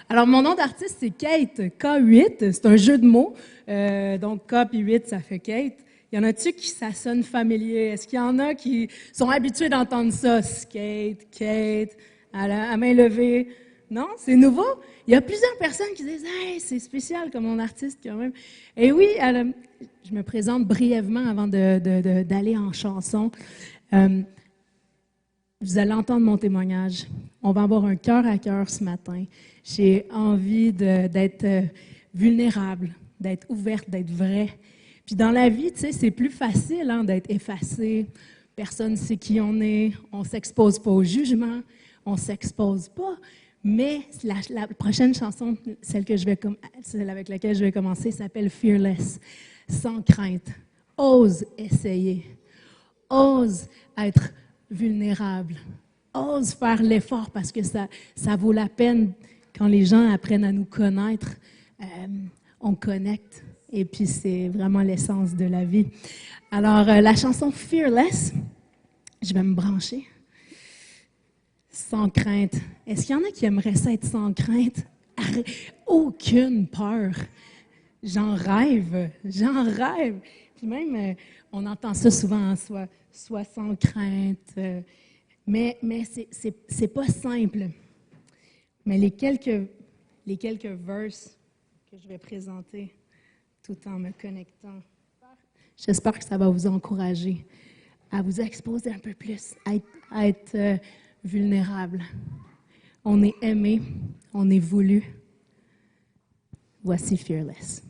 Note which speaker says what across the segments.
Speaker 1: Alors, mon nom d'artiste, c'est Kate, K8. C'est un jeu de mots. Donc, K puis 8, ça fait Kate. Y en a-tu qui ça sonne familier? Est-ce qu'il y en a qui sont habitués d'entendre ça? Skate, Kate, à main levée. Non? C'est nouveau? Il y a plusieurs personnes qui disent Hey, c'est spécial comme mon artiste quand même. Et oui, je me présente brièvement avant d'aller en chanson. Vous allez entendre mon témoignage. On va avoir un cœur à cœur ce matin. J'ai envie d'être vulnérable, d'être ouverte, d'être vraie. Puis dans la vie, tu sais, c'est plus facile d'être effacé. Personne ne sait qui on est. On ne s'expose pas au jugement. On ne s'expose pas. Mais la prochaine chanson, celle avec laquelle je vais commencer, s'appelle Fearless, sans crainte. Ose essayer. Ose être vulnérable. Ose faire l'effort parce que ça vaut la peine quand les gens apprennent à nous connaître. On connecte et puis c'est vraiment l'essence de la vie. Alors, la chanson Fearless, je vais me brancher. Sans crainte. Est-ce qu'il y en a qui aimeraient ça être sans crainte? Aucune peur. J'en rêve. Puis même, on entend ça souvent, soit sans crainte. Mais c'est pas simple. Mais les quelques verses que je vais présenter tout en me connectant, j'espère que ça va vous encourager à vous exposer un peu plus, à être vulnérable. On est aimé, on est voulu. Voici Fearless.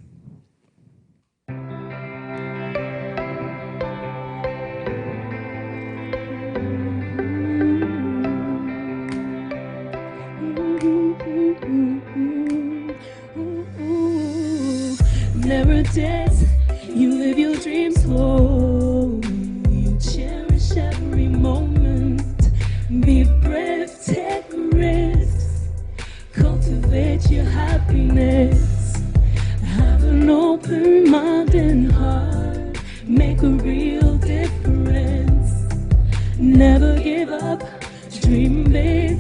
Speaker 1: Never dance, you live your dreams whole. You cherish every moment. Be brave, take risks. Cultivate your happiness. Have an open mind and heart. Make a real difference. Never give up, dream big.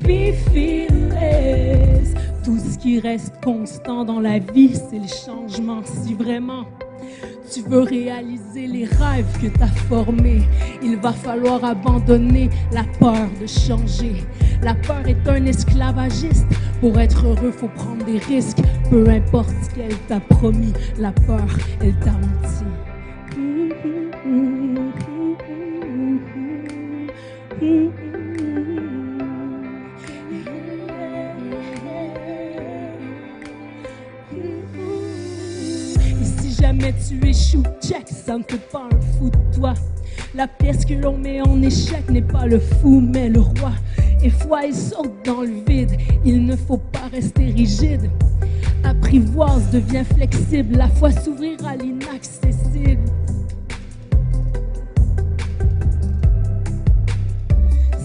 Speaker 1: Be fearless. Tout ce qui reste constant dans la vie, c'est le changement. Si vraiment tu veux réaliser les rêves que tu as formés, il va falloir abandonner la peur de changer. La peur est un esclavagiste. Pour être heureux, faut prendre des risques. Peu importe ce qu'elle t'a promis, la peur, elle t'a menti. Mais tu échoues, check, ça ne fait pas un fou de toi. La pièce que l'on met en échec n'est pas le fou, mais le roi. Et foi et saute dans le vide, il ne faut pas rester rigide. Apprivoise, devient flexible, la foi s'ouvrira à l'inaccessible.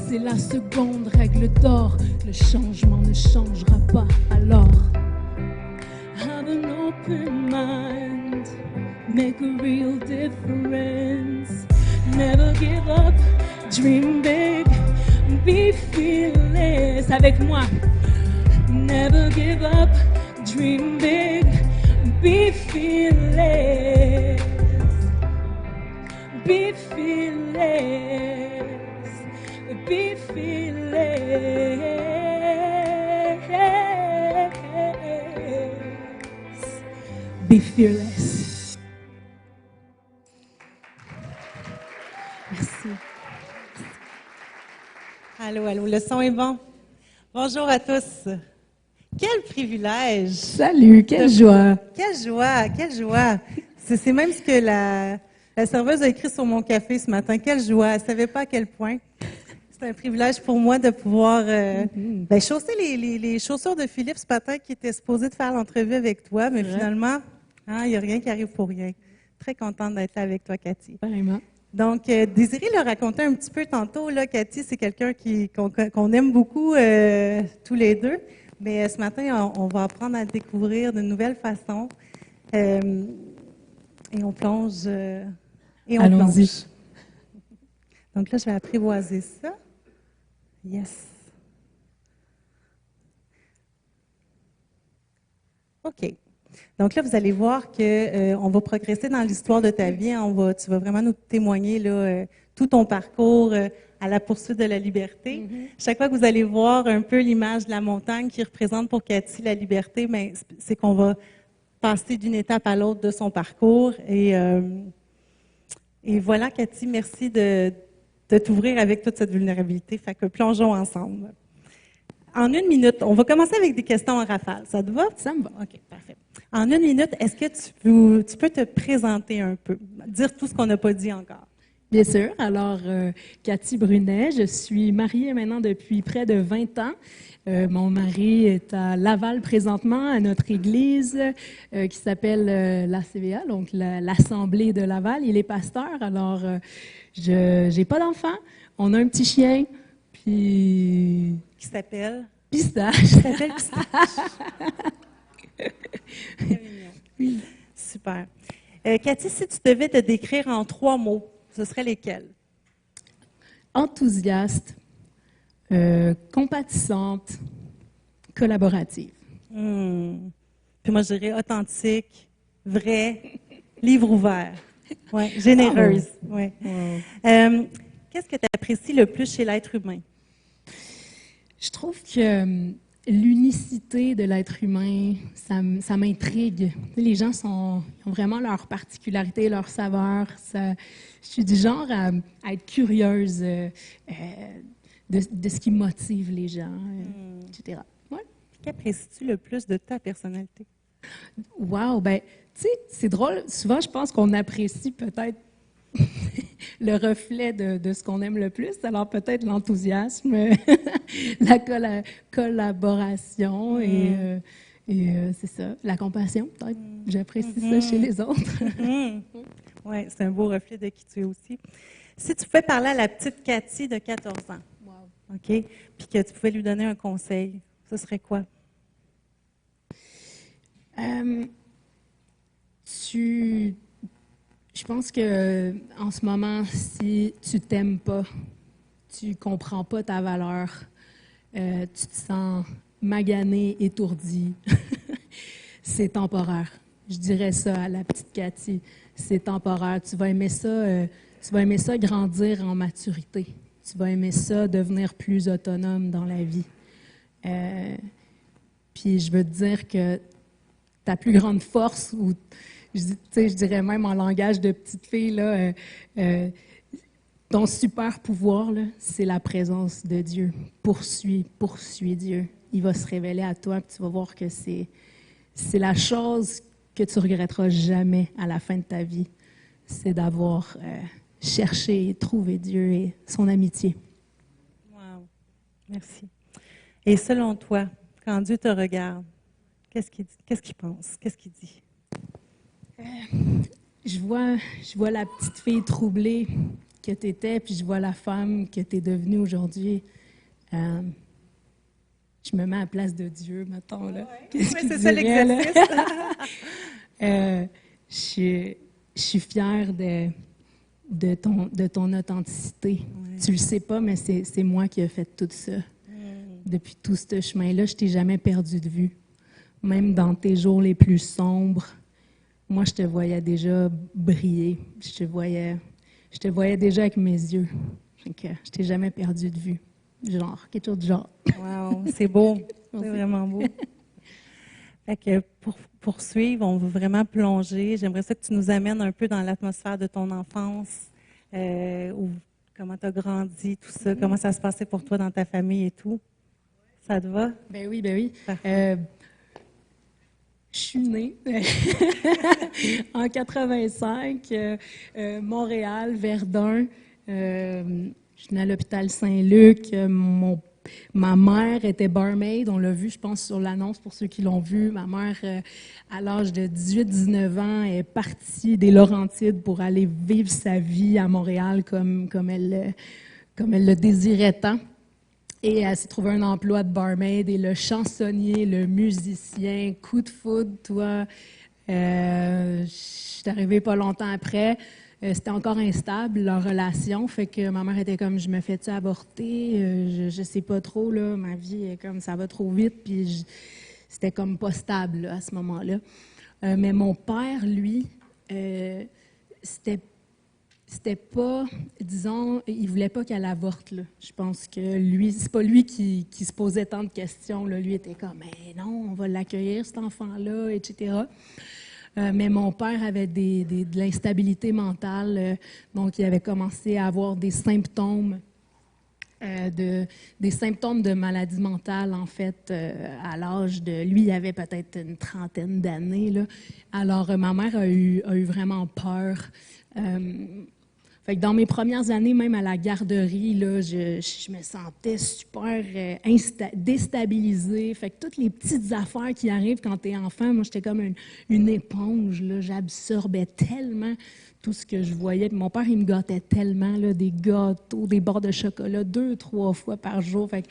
Speaker 1: C'est la seconde règle d'or, le changement ne changera pas alors. Have an open mind, make a real difference. Never give up, dream big, be fearless. Avec moi. Never give up, dream big, be fearless. Be fearless, be fearless. Be fearless. Merci.
Speaker 2: Allô, allô, le son est bon. Bonjour à tous. Quel privilège.
Speaker 1: Salut, quelle joie.
Speaker 2: Quelle joie, quelle joie. C'est même ce que la serveuse a écrit sur mon café ce matin. Quelle joie. Elle ne savait pas à quel point. C'est un privilège pour moi de pouvoir chausser les chaussures de Philippe ce matin qui était supposé de faire l'entrevue avec toi, mais finalement, il n'y a rien qui arrive pour rien. Très contente d'être là avec toi, Cathy.
Speaker 1: Vraiment.
Speaker 2: Donc, Désirée le racontait un petit peu tantôt, là, Cathy, c'est quelqu'un qu'on aime beaucoup tous les deux. Mais ce matin, on va apprendre à découvrir de nouvelles façons. Et on plonge.
Speaker 1: Allons-y.
Speaker 2: Donc là, je vais apprivoiser ça. Yes. OK. Donc là, vous allez voir que on va progresser dans l'histoire de ta vie. Tu vas vraiment nous témoigner là, tout ton parcours à la poursuite de la liberté. Chaque fois que vous allez voir un peu l'image de la montagne qui représente pour Cathy la liberté, mais c'est qu'on va passer d'une étape à l'autre de son parcours. Et voilà, Cathy, merci de t'ouvrir avec toute cette vulnérabilité. Fait que plongeons ensemble. En 1 minute, on va commencer avec des questions en rafale. Ça te va?
Speaker 1: Ça me va.
Speaker 2: OK, parfait. En 1 minute, est-ce que tu peux te présenter un peu, dire tout ce qu'on n'a pas dit encore?
Speaker 1: Bien sûr. Alors, Cathy Brunet, je suis mariée maintenant depuis près de 20 ans. Mon mari est à Laval présentement, à notre église qui s'appelle l'ACVA, donc l'Assemblée de Laval. Il est pasteur, alors je n'ai pas d'enfant. On a un petit chien, puis...
Speaker 2: Qui s'appelle?
Speaker 1: Pistache.
Speaker 2: Qui s'appelle Pistache. Très mignon.
Speaker 1: Oui.
Speaker 2: Super. Cathy, si tu devais te décrire en 3 mots, ce seraient lesquels?
Speaker 1: Enthousiaste, compatissante, collaborative.
Speaker 2: Puis moi, je dirais authentique, vrai, livre ouvert. Ouais, généreuse. Ouais. Qu'est-ce que tu apprécies le plus chez l'être humain?
Speaker 1: Je trouve que l'unicité de l'être humain, ça m'intrigue. Les gens ont vraiment leur particularité, leur saveur. Je suis du genre à être curieuse de ce qui motive les gens, etc. Ouais.
Speaker 2: Qu'apprécies-tu le plus de ta personnalité?
Speaker 1: Wow! Ben, tu sais, c'est drôle. Souvent, je pense qu'on apprécie peut-être le reflet de ce qu'on aime le plus. Alors, peut-être l'enthousiasme, la collaboration et c'est ça, la compassion, peut-être. J'apprécie ça chez les autres.
Speaker 2: Oui, c'est un beau reflet de qui tu es aussi. Si tu pouvais parler à la petite Cathy de 14 ans,
Speaker 1: Wow.
Speaker 2: OK, puis que tu pouvais lui donner un conseil, ce serait quoi?
Speaker 1: Je pense que en ce moment, si tu t'aimes pas, tu comprends pas ta valeur, tu te sens magané, étourdi, c'est temporaire. Je dirais ça à la petite Cathy, c'est temporaire. Tu vas aimer ça grandir en maturité. Tu vas aimer ça devenir plus autonome dans la vie. Puis je veux te dire que ta plus grande force, ou je dirais même en langage de petite fille, là, ton super pouvoir, là, c'est la présence de Dieu. Poursuis Dieu. Il va se révéler à toi, puis tu vas voir que c'est la chose que tu regretteras jamais à la fin de ta vie. C'est d'avoir cherché et trouvé Dieu et son amitié.
Speaker 2: Wow. Merci. Et selon toi, quand Dieu te regarde, qu'est-ce qu'il pense? Qu'est-ce qu'il dit?
Speaker 1: Je vois la petite fille troublée que tu étais, puis je vois la femme que tu es devenue aujourd'hui. Je me mets à la place de Dieu, mettons. Là. Qu'est-ce qu'il
Speaker 2: c'est ça
Speaker 1: dirait,
Speaker 2: l'exercice.
Speaker 1: Je suis fière de ton authenticité. Ouais. Tu le sais pas, mais c'est moi qui ai fait tout ça. Depuis tout ce chemin-là, je t'ai jamais perdu de vue. Même dans tes jours les plus sombres, moi, je te voyais déjà briller. Je te voyais déjà avec mes yeux. Donc, je t'ai jamais perdu de vue. Genre, quelque chose de genre.
Speaker 2: Wow, c'est beau. C'est vraiment beau. Fait que pour poursuivre, on veut vraiment plonger. J'aimerais ça que tu nous amènes un peu dans l'atmosphère de ton enfance, comment tu as grandi, tout ça, comment ça se passait pour toi dans ta famille et tout. Ça te va?
Speaker 1: Ben oui, ben oui. Je suis née en 85, Montréal, Verdun. Je suis née à l'hôpital Saint-Luc. Ma mère était barmaid. On l'a vu, je pense, sur l'annonce pour ceux qui l'ont vu. Ma mère, à l'âge de 18-19 ans, est partie des Laurentides pour aller vivre sa vie à Montréal comme elle le désirait tant. Et elle s'est trouvée un emploi de barmaid et le chansonnier, le musicien, coup de foudre, toi. Je suis arrivée pas longtemps après. C'était encore instable, leur relation. Fait que ma mère était comme, je me fais-tu avorter? Je sais pas trop, là. Ma vie est comme, ça va trop vite. Puis c'était comme pas stable là, à ce moment-là. Mais mon père, lui, c'était pas, disons, il voulait pas qu'elle avorte, là. Je pense que lui, c'est pas lui qui se posait tant de questions, là. Lui était comme, mais non, on va l'accueillir, cet enfant-là, etc. Mais mon père avait de l'instabilité mentale, donc il avait commencé à avoir des symptômes de maladie mentale, en fait, à l'âge de... Lui, il avait peut-être une trentaine d'années, là. Alors, ma mère a eu vraiment peur. Fait que dans mes premières années, même à la garderie, là, je me sentais super déstabilisée. Fait que toutes les petites affaires qui arrivent quand tu es enfant, moi, j'étais comme une éponge, là. J'absorbais tellement tout ce que je voyais. Puis mon père, il me gâtait tellement, là, des gâteaux, des barres de chocolat, 2-3 fois par jour. Fait que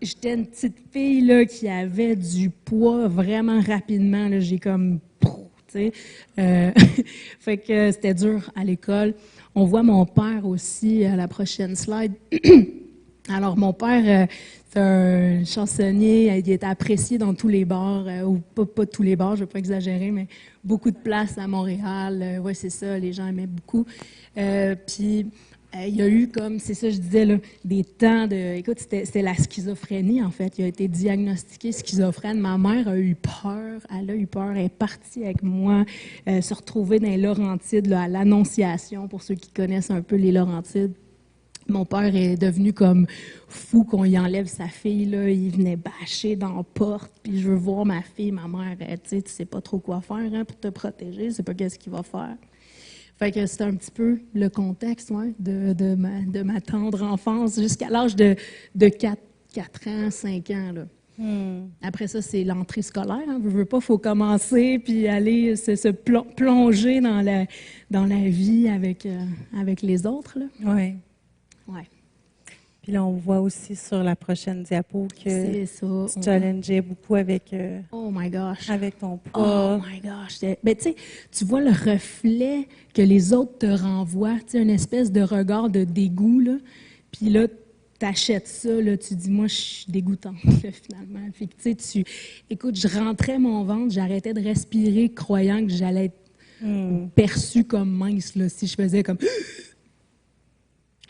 Speaker 1: j'étais une petite fille là, qui avait du poids vraiment rapidement. Là. J'ai comme... Tu sais. Fait que c'était dur à l'école. On voit mon père aussi à la prochaine slide. Alors, mon père, c'est un chansonnier, il est apprécié dans tous les bars, ou pas tous les bars, je ne vais pas exagérer, mais beaucoup de places à Montréal. Oui, c'est ça, les gens aimaient beaucoup. Puis, il y a eu, comme, c'est ça, je disais, là, des temps de... Écoute, c'était la schizophrénie, en fait. Il a été diagnostiqué schizophrène. Ma mère a eu peur. Elle a eu peur. Elle est partie avec moi se retrouver dans les Laurentides, là, à l'Annonciation, pour ceux qui connaissent un peu les Laurentides. Mon père est devenu comme fou qu'on y enlève sa fille. Là. Il venait bâcher dans la porte. Puis je veux voir ma fille. Ma mère, tu sais pas trop quoi faire hein, pour te protéger. Je sais pas qu'est-ce qu'il va faire. Fait que c'est un petit peu le contexte ouais, de ma tendre enfance jusqu'à l'âge de 4 ans, 5 ans. Là. Après ça, c'est l'entrée scolaire. Hein. Veux pas, il faut commencer puis aller se plonger dans la vie avec les autres.
Speaker 2: Oui.
Speaker 1: Ouais.
Speaker 2: Puis là, on voit aussi sur la prochaine diapo que tu challengeais beaucoup avec,
Speaker 1: oh my gosh.
Speaker 2: avec ton poids.
Speaker 1: Oh my gosh. Ben, tu vois le reflet que les autres te renvoient, une espèce de regard de dégoût. Là. Puis là, tu achètes ça, là, tu dis, moi, je suis dégoûtante, là, finalement. Fait que, écoute, je rentrais mon ventre, j'arrêtais de respirer, croyant que j'allais être perçue comme mince, là, si je faisais comme...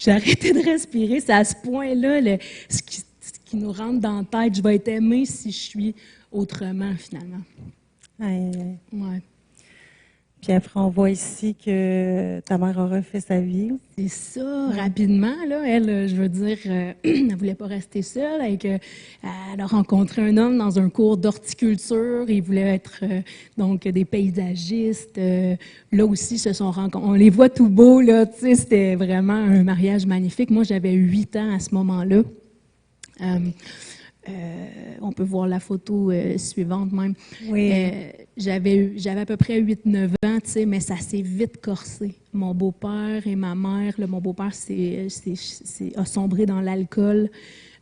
Speaker 1: J'arrêtais de respirer. C'est à ce point-là, ce qui nous rentre dans la tête, je vais être aimée si je suis autrement, finalement. Ouais.
Speaker 2: Puis après, on voit ici que ta mère a refait sa vie.
Speaker 1: C'est ça, rapidement. Là, elle, je veux dire, elle ne voulait pas rester seule. Elle a rencontré un homme dans un cours d'horticulture. Il voulait être donc des paysagistes. Là aussi, se sont rencontrés. On les voit tout beaux. Là, c'était vraiment un mariage magnifique. Moi, j'avais 8 ans à ce moment-là. On peut voir la photo suivante même.
Speaker 2: Oui.
Speaker 1: J'avais à peu près 8-9 ans, mais ça s'est vite corsé. Mon beau-père et ma mère, là, mon beau-père a sombré dans l'alcool.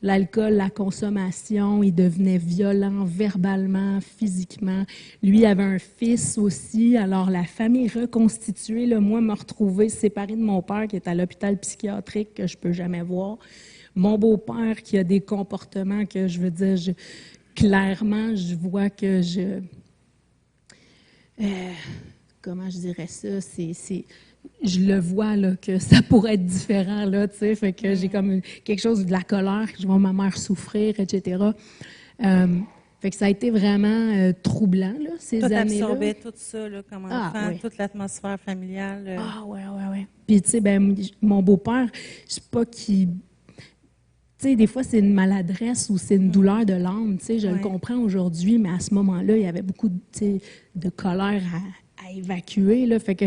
Speaker 1: L'alcool, la consommation, il devenait violent verbalement, physiquement. Lui avait un fils aussi, alors la famille reconstituée, là, moi, me retrouver séparée de mon père qui est à l'hôpital psychiatrique que je ne peux jamais voir. Mon beau-père qui a des comportements que, je veux dire, clairement, je vois que comment je dirais ça? Je le vois, là, que ça pourrait être différent, là, tu sais, fait que j'ai comme quelque chose de la colère, je vois ma mère souffrir, etc. Fait que ça a été vraiment troublant, là, ces années-là.
Speaker 2: Tu absorbais tout ça, là, comme enfant, toute l'atmosphère familiale.
Speaker 1: Ah, ouais. Puis, tu sais, ben, mon beau-père, je sais pas qui... Tu sais, des fois, c'est une maladresse ou c'est une douleur de l'âme. Tu sais, je le comprends aujourd'hui, mais à ce moment-là, il y avait beaucoup de colère à évacuer. Là. Fait que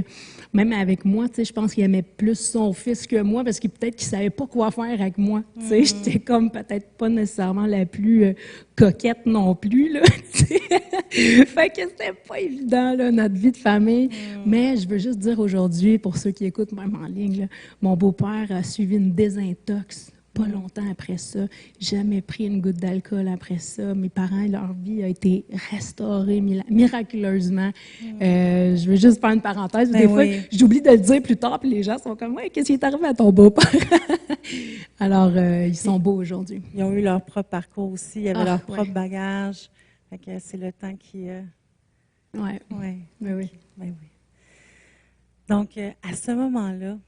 Speaker 1: même avec moi, tu sais, je pense qu'il aimait plus son fils que moi parce qu'il peut-être qu'il savait pas quoi faire avec moi. Tu sais, j'étais comme peut-être pas nécessairement la plus coquette non plus. Là, fait que c'était pas évident, là, notre vie de famille. Mais je veux juste dire aujourd'hui, pour ceux qui écoutent même en ligne, là, mon beau-père a suivi une désintox. Pas longtemps après ça, jamais pris une goutte d'alcool après ça. Mes parents, leur vie a été restaurée miraculeusement. Je veux juste faire une parenthèse. Des fois, j'oublie de le dire plus tard, puis les gens sont comme « Ouais, qu'est-ce qui est arrivé à ton beau-père? » Alors, ils sont beaux aujourd'hui.
Speaker 2: Ils ont eu leur propre parcours aussi, ils avaient leur propre bagage. Fait que c'est le temps qui...
Speaker 1: Ouais.
Speaker 2: ouais.
Speaker 1: Ben oui.
Speaker 2: Ben oui. Donc, à ce moment-là,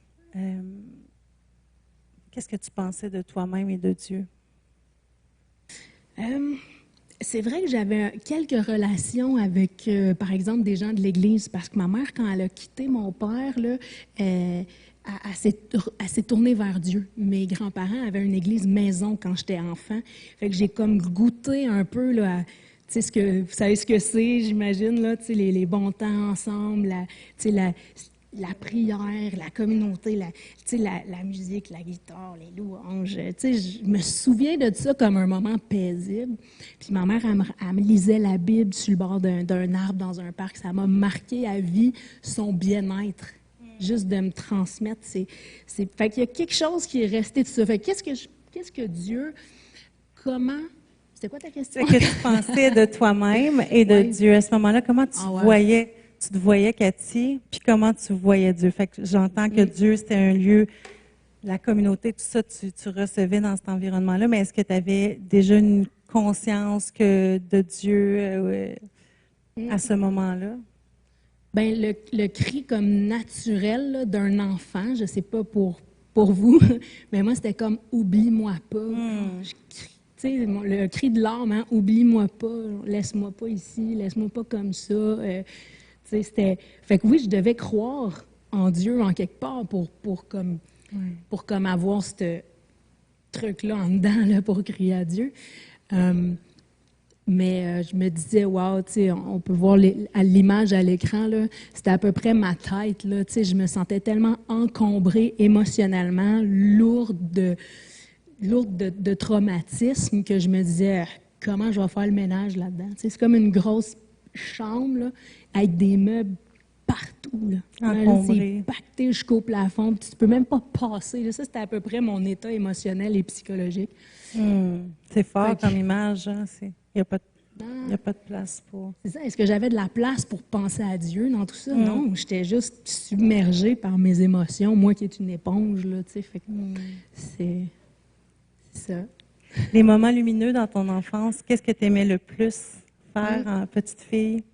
Speaker 2: qu'est-ce que tu pensais de toi-même et de Dieu?
Speaker 1: C'est vrai que j'avais quelques relations avec, par exemple, des gens de l'Église, parce que ma mère, quand elle a quitté mon père, là, elle s'est tournée vers Dieu. Mes grands-parents avaient une église maison quand j'étais enfant. Fait que j'ai comme goûté un peu là, tu sais, vous savez ce que c'est, j'imagine, là, tu sais, les bons temps ensemble, tu sais, la prière, la communauté, tu sais, la musique, la guitare, les louanges. Tu sais, je me souviens de ça comme un moment paisible. Puis ma mère, elle me lisait la Bible sur le bord d'un arbre dans un parc. Ça m'a marqué à vie son bien-être. Juste de me transmettre. Fait qu'il y a quelque chose qui est resté de ça. Fait que qu'est-ce que Dieu, comment... C'était quoi ta question?
Speaker 2: Ce que tu pensais de toi-même et de
Speaker 1: Ouais.
Speaker 2: Dieu à ce moment-là, comment tu
Speaker 1: Ouais.
Speaker 2: voyais, Cathy, puis comment tu voyais Dieu? Fait que j'entends que Dieu, c'était un lieu, la communauté, tout ça, tu recevais dans cet environnement-là, mais est-ce que tu avais déjà une conscience de Dieu à ce moment-là?
Speaker 1: Ben, le cri comme naturel là, d'un enfant, je sais pas pour vous, mais moi, c'était comme « oublie-moi pas ». Je crie, tu sais, le cri de l'âme, hein, « oublie-moi pas, laisse-moi pas ici, laisse-moi pas comme ça ». Tu sais, c'était... Fait que oui, je devais croire en Dieu en quelque part pour comme avoir ce truc-là en dedans là, pour crier à Dieu. Mais je me disais, wow, tu sais, on peut voir l'image à l'écran, là, c'était à peu près ma tête, là, tu sais, je me sentais tellement encombrée émotionnellement, lourde de traumatisme que je me disais, comment je vais faire le ménage là-dedans? Tu sais, c'est comme une grosse chambre, là, avec des meubles partout, là.
Speaker 2: Encombré.
Speaker 1: C'est pacté jusqu'au plafond, puis tu peux même pas passer, là. Ça, c'était à peu près mon état émotionnel et psychologique.
Speaker 2: C'est fort
Speaker 1: Fait que-
Speaker 2: comme image, hein? Il n'y a pas de place pour...
Speaker 1: C'est ça. Est-ce que j'avais de la place pour penser à Dieu dans tout ça? Non, j'étais juste submergée par mes émotions, moi qui est une éponge, là, tu sais. Fait que c'est ça.
Speaker 2: Les moments lumineux dans ton enfance, qu'est-ce que tu aimais le plus faire en petite fille?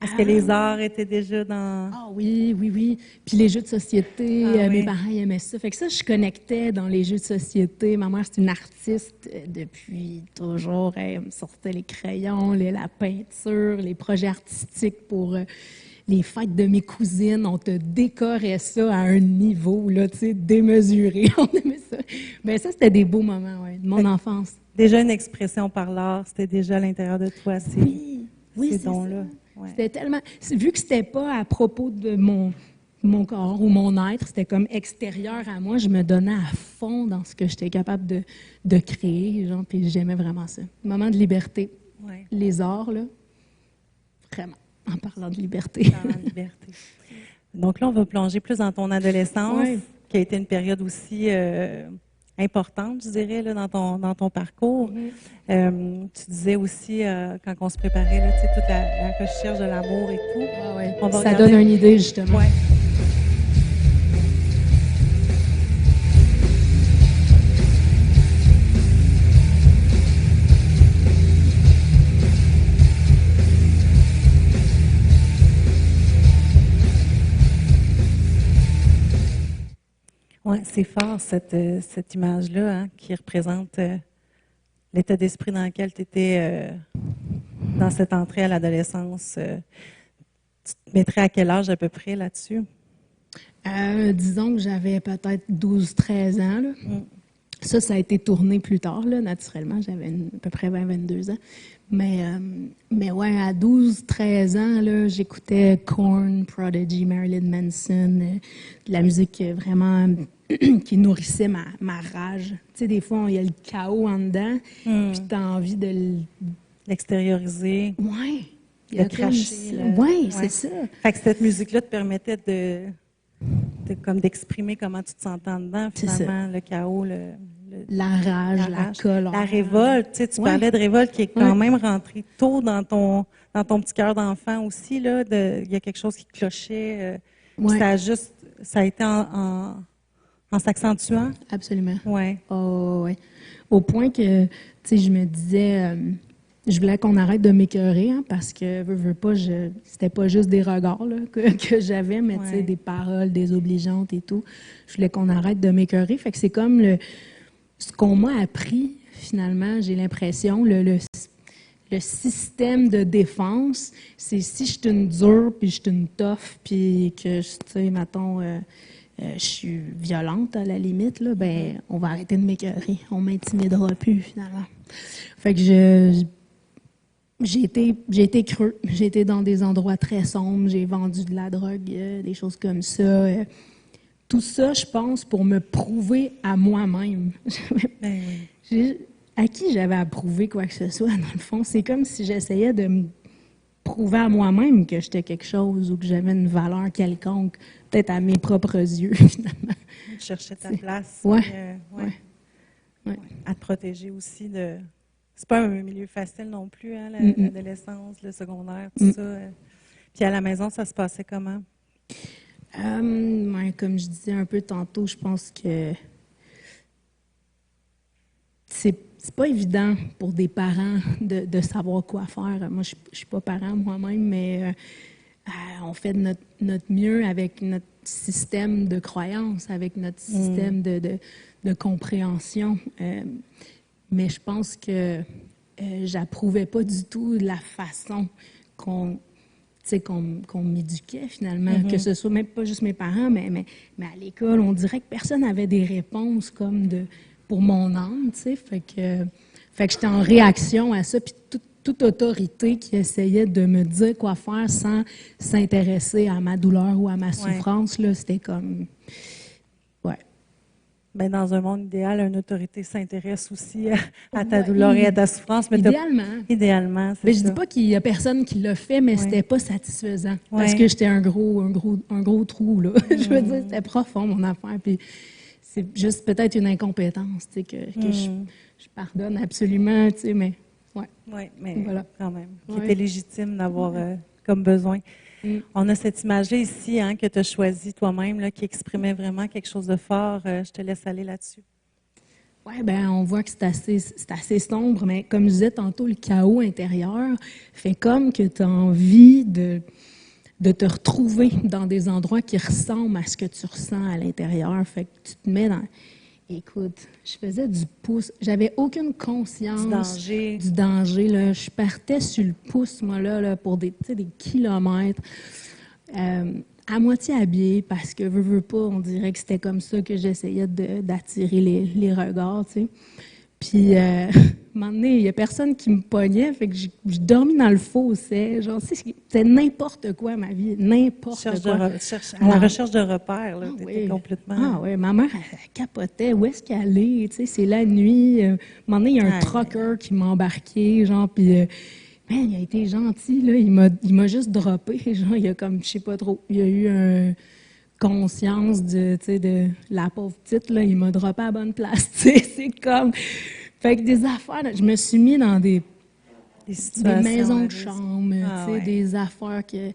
Speaker 2: Est-ce que les arts étaient déjà dans...
Speaker 1: Ah oui, oui, oui. Puis les jeux de société,
Speaker 2: Ah
Speaker 1: mes
Speaker 2: oui.
Speaker 1: parents ils aimaient ça. Fait que ça, je connectais dans les jeux de société. Ma mère, c'est une artiste depuis toujours. Elle me sortait les crayons, la peinture, les projets artistiques pour les fêtes de mes cousines. On te décorait ça à un niveau, là, tu sais, démesuré. On aimait ça. Mais ça, c'était des beaux moments, ouais, de mon enfance.
Speaker 2: Déjà une expression par l'art, c'était déjà à l'intérieur de toi,
Speaker 1: Oui,
Speaker 2: ces
Speaker 1: c'est
Speaker 2: dons-là.
Speaker 1: ça.
Speaker 2: Ouais.
Speaker 1: C'était tellement... Vu que c'était pas à propos de mon corps ou mon être, c'était comme extérieur à moi, je me donnais à fond dans ce que j'étais capable de créer, genre, puis j'aimais vraiment ça. Moment de liberté.
Speaker 2: Ouais.
Speaker 1: Les arts, là, vraiment, en parlant de liberté.
Speaker 2: Dans la liberté. Donc là, on va plonger plus dans ton adolescence,
Speaker 1: Ouais.
Speaker 2: qui a été une période aussi importante, je dirais, là, dans ton parcours. Tu disais aussi, quand on se préparait, là, tu sais, toute la recherche de l'amour et tout.
Speaker 1: Ah ouais.
Speaker 2: On va
Speaker 1: Ça
Speaker 2: regarder-
Speaker 1: donne une idée, justement.
Speaker 2: Ouais. Ouais, c'est fort, cette image-là, hein, qui représente l'état d'esprit dans lequel tu étais dans cette entrée à l'adolescence. Tu te mettrais à quel âge à peu près là-dessus?
Speaker 1: Disons que j'avais peut-être 12-13 ans, là. Ça a été tourné plus tard, là, naturellement. J'avais à peu près 20-22 ans. Mais ouais, à 12-13 ans, là, j'écoutais Korn, Prodigy, Marilyn Manson, de la musique vraiment qui nourrissait ma rage. Tu sais, des fois, il y a le chaos en dedans, puis tu as envie de
Speaker 2: L'extérioriser,
Speaker 1: Ouais. Il y
Speaker 2: de
Speaker 1: a comme
Speaker 2: cracher.
Speaker 1: ça.
Speaker 2: là.
Speaker 1: Ouais,
Speaker 2: Ouais.
Speaker 1: c'est ça.
Speaker 2: Fait que cette musique-là te permettait comme d'exprimer comment tu te sentais en dedans,
Speaker 1: C'est ça.
Speaker 2: finalement, le chaos,
Speaker 1: La rage, la
Speaker 2: rage.
Speaker 1: colère.
Speaker 2: La révolte. Tu sais, tu
Speaker 1: Ouais.
Speaker 2: parlais de révolte qui est quand
Speaker 1: Ouais.
Speaker 2: même rentrée tôt dans ton petit cœur d'enfant aussi. Là, il y a quelque chose qui clochait. Puis
Speaker 1: Ouais.
Speaker 2: ça a été en s'accentuant.
Speaker 1: Absolument.
Speaker 2: Ouais.
Speaker 1: Oh, ouais. Au point que, tu sais, je me disais, je voulais qu'on arrête de m'écœurer, hein, parce que, veux pas, c'était pas juste des regards là, que j'avais, mais tu sais, des paroles désobligeantes et tout. Je voulais qu'on arrête de m'écœurer. Fait que c'est comme ce qu'on m'a appris, finalement, j'ai l'impression, le système de défense, c'est si je suis une dure, puis je suis une tough, puis que, tu sais, mettons, je suis violente à la limite, là, ben, on va arrêter de m'écœurer. On m'intimidera plus, finalement. Fait que j'ai été creux. J'ai été dans des endroits très sombres. J'ai vendu de la drogue, des choses comme ça. Tout ça, je pense, pour me prouver à moi-même. À qui j'avais à prouver quoi que ce soit, dans le fond? C'est comme si j'essayais de me prouver à moi-même que j'étais quelque chose ou que j'avais une valeur quelconque, peut-être à mes propres yeux, finalement.
Speaker 2: Tu cherchais ta place.
Speaker 1: Ouais.
Speaker 2: À te protéger aussi de... C'est pas un milieu facile non plus, hein, l'adolescence, le secondaire, tout ça. Puis à la maison, ça se passait comment?
Speaker 1: Comme je disais un peu tantôt, je pense que c'est pas évident pour des parents de savoir quoi faire. Moi, je suis pas parent moi-même, mais on fait de notre mieux avec notre système de croyance, avec notre système de compréhension. Mais je pense que j'approuvais pas du tout la façon qu'on m'éduquait, finalement. Que ce soit même pas juste mes parents, mais à l'école, on dirait que personne n'avait des réponses comme pour mon âme, tu sais. Fait que j'étais en réaction à ça, puis toute autorité qui essayait de me dire quoi faire sans s'intéresser à ma douleur ou à ma souffrance, là, c'était comme...
Speaker 2: Ben, dans un monde idéal, une autorité s'intéresse aussi à ta douleur et à ta souffrance. Mais idéalement, c'est ça.
Speaker 1: Je dis pas qu'il y a personne qui l'a fait, mais c'était pas satisfaisant. Parce que j'étais un gros trou, là. Je veux dire, c'était profond, mon affaire. Puis c'est juste peut-être une incompétence, tu sais, que je pardonne absolument, tu sais, mais
Speaker 2: Oui, mais voilà. Quand même. Qui était légitime d'avoir comme besoin. On a cette image-là ici, hein, que tu as choisie toi-même, là, qui exprimait vraiment quelque chose de fort. Je te laisse aller là-dessus.
Speaker 1: Oui, bien, on voit que c'est assez sombre, mais comme je disais tantôt, le chaos intérieur fait comme que tu as envie de te retrouver dans des endroits qui ressemblent à ce que tu ressens à l'intérieur. Fait que tu te mets dans... Écoute, je faisais du pouce. J'avais aucune conscience du danger. Là. Je partais sur le pouce, moi, là pour des kilomètres, à moitié habillée, parce que, veux pas, on dirait que c'était comme ça que j'essayais d'attirer les regards, tu sais. Puis, à un moment donné, il n'y a personne qui me pognait, fait que je dormis dans le fossé. Genre, c'est n'importe quoi, ma vie, n'importe quoi.
Speaker 2: À la recherche de repères, là, t'étais complètement...
Speaker 1: Ah oui, ma mère, elle capotait. Où est-ce qu'elle est? Tu sais, c'est la nuit. À un moment donné, il y a un trucker qui m'a embarqué, genre, puis... il a été gentil, là. Il m'a juste droppé, genre, il y a comme, je sais pas trop, il y a eu une conscience de la pauvre petite, là, il m'a droppé à la bonne place, tu sais, c'est comme... Fait que des affaires, là, je me suis mis dans des maisons de chambre, tu sais, des affaires que...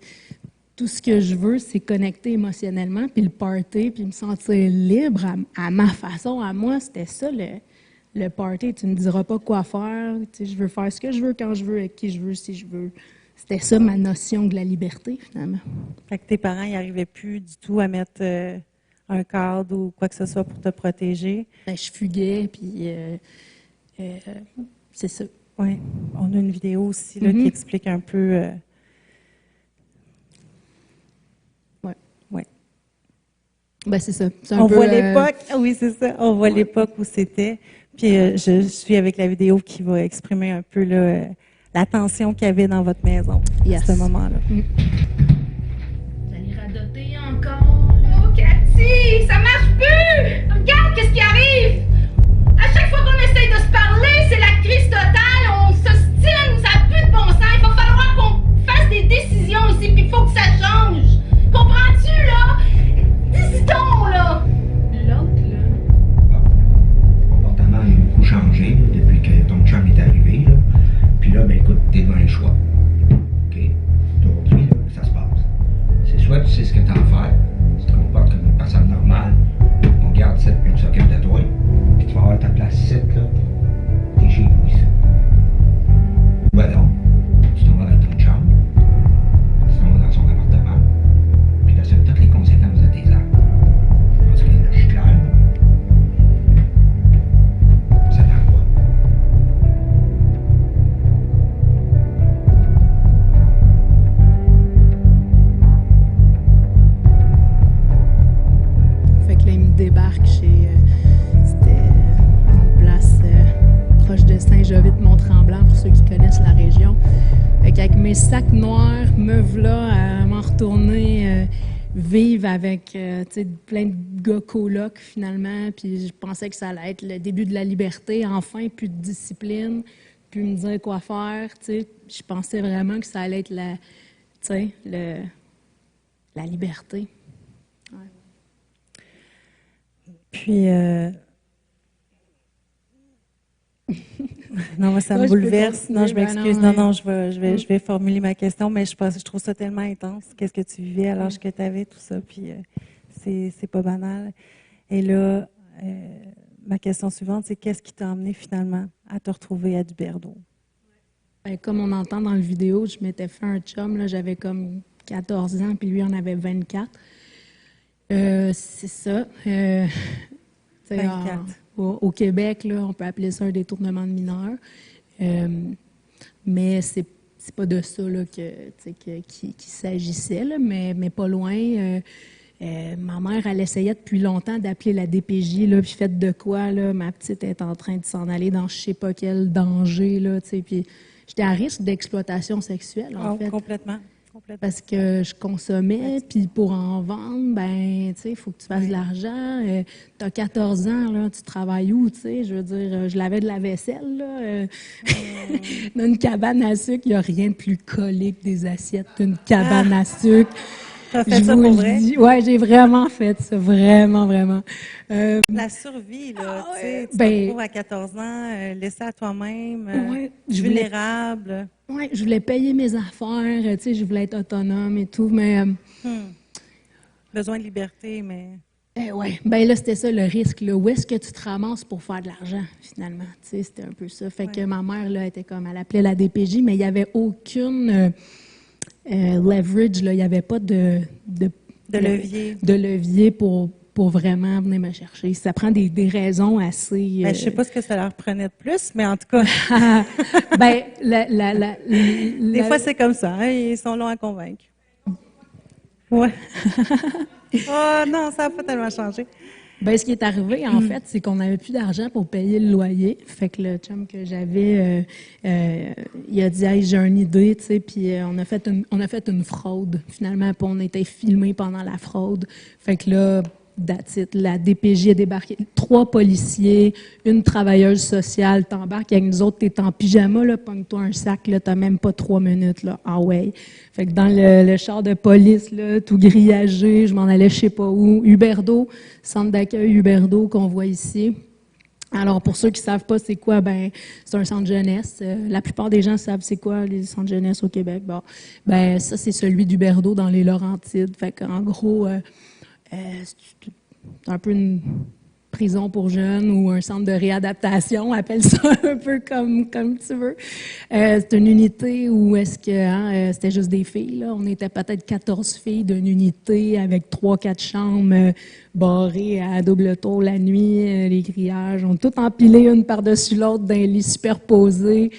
Speaker 1: Tout ce que je veux, c'est connecter émotionnellement, puis le party, puis me sentir libre à ma façon, à moi, c'était ça, le party. Tu ne me diras pas quoi faire, tu sais, je veux faire ce que je veux, quand je veux, avec qui je veux, si je veux. C'était ça, ma notion de la liberté, finalement.
Speaker 2: Fait que tes parents, ils n'arrivaient plus du tout à mettre un cadre ou quoi que ce soit pour te protéger?
Speaker 1: Ben, je fuguais, puis c'est ça.
Speaker 2: Oui. On a une vidéo aussi là, qui explique un peu...
Speaker 1: Ben, c'est ça.
Speaker 2: On voit l'époque. Oui, c'est ça. On voit l'époque où c'était. Puis je suis avec la vidéo qui va exprimer un peu là, la tension qu'il y avait dans votre maison à ce moment-là.
Speaker 1: Vous allez radoter encore.
Speaker 3: Oh, Cathy, ça marche plus! Regarde qu'est-ce qui arrive! À chaque fois qu'on essaye de se parler, c'est la crise totale. On s'ostine, ça n'a plus de bon sens. Il va falloir qu'on fasse des décisions ici, puis il faut que ça change. Comprends-tu, là? Décidons, là!
Speaker 1: L'autre, là.
Speaker 4: Le comportement a beaucoup changé là, depuis que ton chum est arrivé. Là. Puis là, ben écoute, t'es devant le choix. OK? Aujourd'hui, là, ça se passe. C'est soit tu sais ce que t'as à faire, tu te comportes comme une personne normale, on garde ça puis on s'occupe de toi,
Speaker 1: mes sacs noirs, me voilà à m'en retourner vivre avec plein de gars colocs finalement. Puis je pensais que ça allait être le début de la liberté, enfin, plus de discipline, plus me dire quoi faire. Je pensais vraiment que ça allait être la liberté. Ouais.
Speaker 2: Puis, non, moi, ça me bouleverse. Non, je m'excuse. Non, je vais formuler ma question, mais je trouve ça tellement intense. Qu'est-ce que tu vivais à l'âge que tu avais, tout ça, puis c'est pas banal. Et là, ma question suivante, c'est qu'est-ce qui t'a amené finalement à te retrouver à Duberdo?
Speaker 1: Ben, comme on entend dans la vidéo, je m'étais fait un chum, là, j'avais comme 14 ans, puis lui en avait 24. C'est ça.
Speaker 2: 24.
Speaker 1: Au Québec, là, on peut appeler ça un détournement de mineurs. Mais c'est pas de ça là, qu'il s'agissait, là, mais pas loin. Ma mère, elle essayait depuis longtemps d'appeler la DPJ, là, puis faites de quoi, là, ma petite est en train de s'en aller dans je sais pas quel danger, là, puis j'étais à risque d'exploitation sexuelle, en fait.
Speaker 2: Complètement.
Speaker 1: Parce que je consommais, puis pour en vendre, ben, tu sais, il faut que tu fasses de l'argent. Tu as 14 ans, là, tu travailles où, tu sais? Je veux dire, je lavais de la vaisselle, là. Dans une cabane à sucre, il n'y a rien de plus collé que des assiettes d'une cabane à sucre.
Speaker 2: Tu as fait ça pour vrai?
Speaker 1: Oui, j'ai vraiment fait ça, vraiment, vraiment.
Speaker 2: La survie, là, tu sais, tu te retrouves à 14 ans, laissé à toi-même, vulnérable.
Speaker 1: Oui, je voulais payer mes affaires, tu sais, je voulais être autonome et tout, mais...
Speaker 2: Besoin de liberté, mais...
Speaker 1: oui, bien là, c'était ça le risque, là. Où est-ce que tu te ramasses pour faire de l'argent, finalement? Tu sais, c'était un peu ça. Fait que ma mère, là, était comme, elle appelait la DPJ, mais il n'y avait aucune... leverage, là, il n'y avait pas de
Speaker 2: levier.
Speaker 1: De levier pour vraiment venir me chercher. Ça prend des raisons assez...
Speaker 2: je ne sais pas ce que ça leur prenait de plus, mais en tout cas... Des fois, c'est comme ça. Hein, ils sont longs à convaincre. Ouais. Oh non, ça n'a pas tellement changé.
Speaker 1: Ben, ce qui est arrivé, en fait, c'est qu'on n'avait plus d'argent pour payer le loyer. Fait que le chum que j'avais, il a dit, hey, j'ai une idée, tu sais, puis on a fait une fraude, finalement, puis on était filmés pendant la fraude. Fait que là, that's it, la DPJ a débarqué. 3 policiers, une travailleuse sociale, t'embarques avec nous autres, t'es en pyjama, là, pogne-toi un sac, là, t'as même pas 3 minutes, là, ah ouais. Fait que dans le char de police, là, tout grillagé, je m'en allais je sais pas où. Huberdo, centre d'accueil Huberdo qu'on voit ici. Alors, pour ceux qui savent pas c'est quoi, ben c'est un centre jeunesse. La plupart des gens savent c'est quoi les centres jeunesse au Québec. Bon, ben ça, c'est celui d'Huberdo dans les Laurentides. Fait qu'en gros... c'est un peu une prison pour jeunes ou un centre de réadaptation, appelle ça un peu comme tu veux. C'est une unité où est-ce que c'était juste des filles. Là. On était peut-être 14 filles d'une unité avec 3-4 chambres barrées à double tour la nuit, les grillages. On est toutes empilées une par-dessus l'autre dans les lits superposés.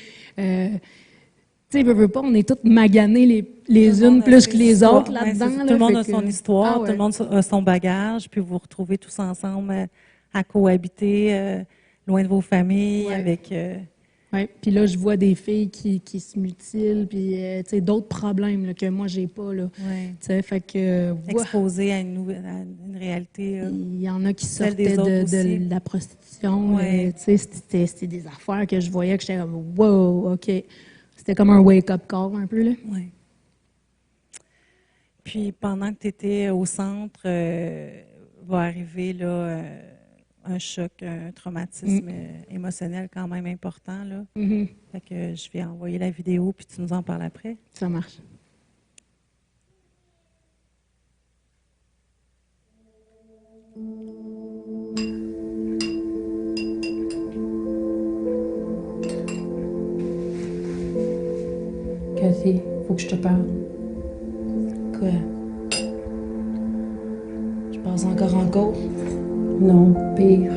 Speaker 1: Tu sais, veux pas, on est toutes maganées les unes plus que les autres là-dedans.
Speaker 2: Tout le monde a son histoire, tout le monde a son bagage, puis vous vous retrouvez tous ensemble à cohabiter, loin de vos familles, avec...
Speaker 1: Oui, puis là, je vois des filles qui se mutilent, puis tu sais, d'autres problèmes là, que moi, j'ai pas. Là.
Speaker 2: Ouais.
Speaker 1: Tu sais, fait que...
Speaker 2: Exposées à une réalité...
Speaker 1: Il y en a qui sortaient de la prostitution. Tu sais, c'était des affaires que je voyais que j'étais comme « wow, OK ». C'était comme un wake-up call un peu, là.
Speaker 2: Oui. Puis, pendant que tu étais au centre, va arriver là, un choc, un traumatisme émotionnel quand même important, là. Fait que je vais envoyer la vidéo, puis tu nous en parles après.
Speaker 1: Ça marche.
Speaker 5: Cathy, faut que je te parle.
Speaker 1: Quoi? Je passe encore en cours?
Speaker 5: Non, pire.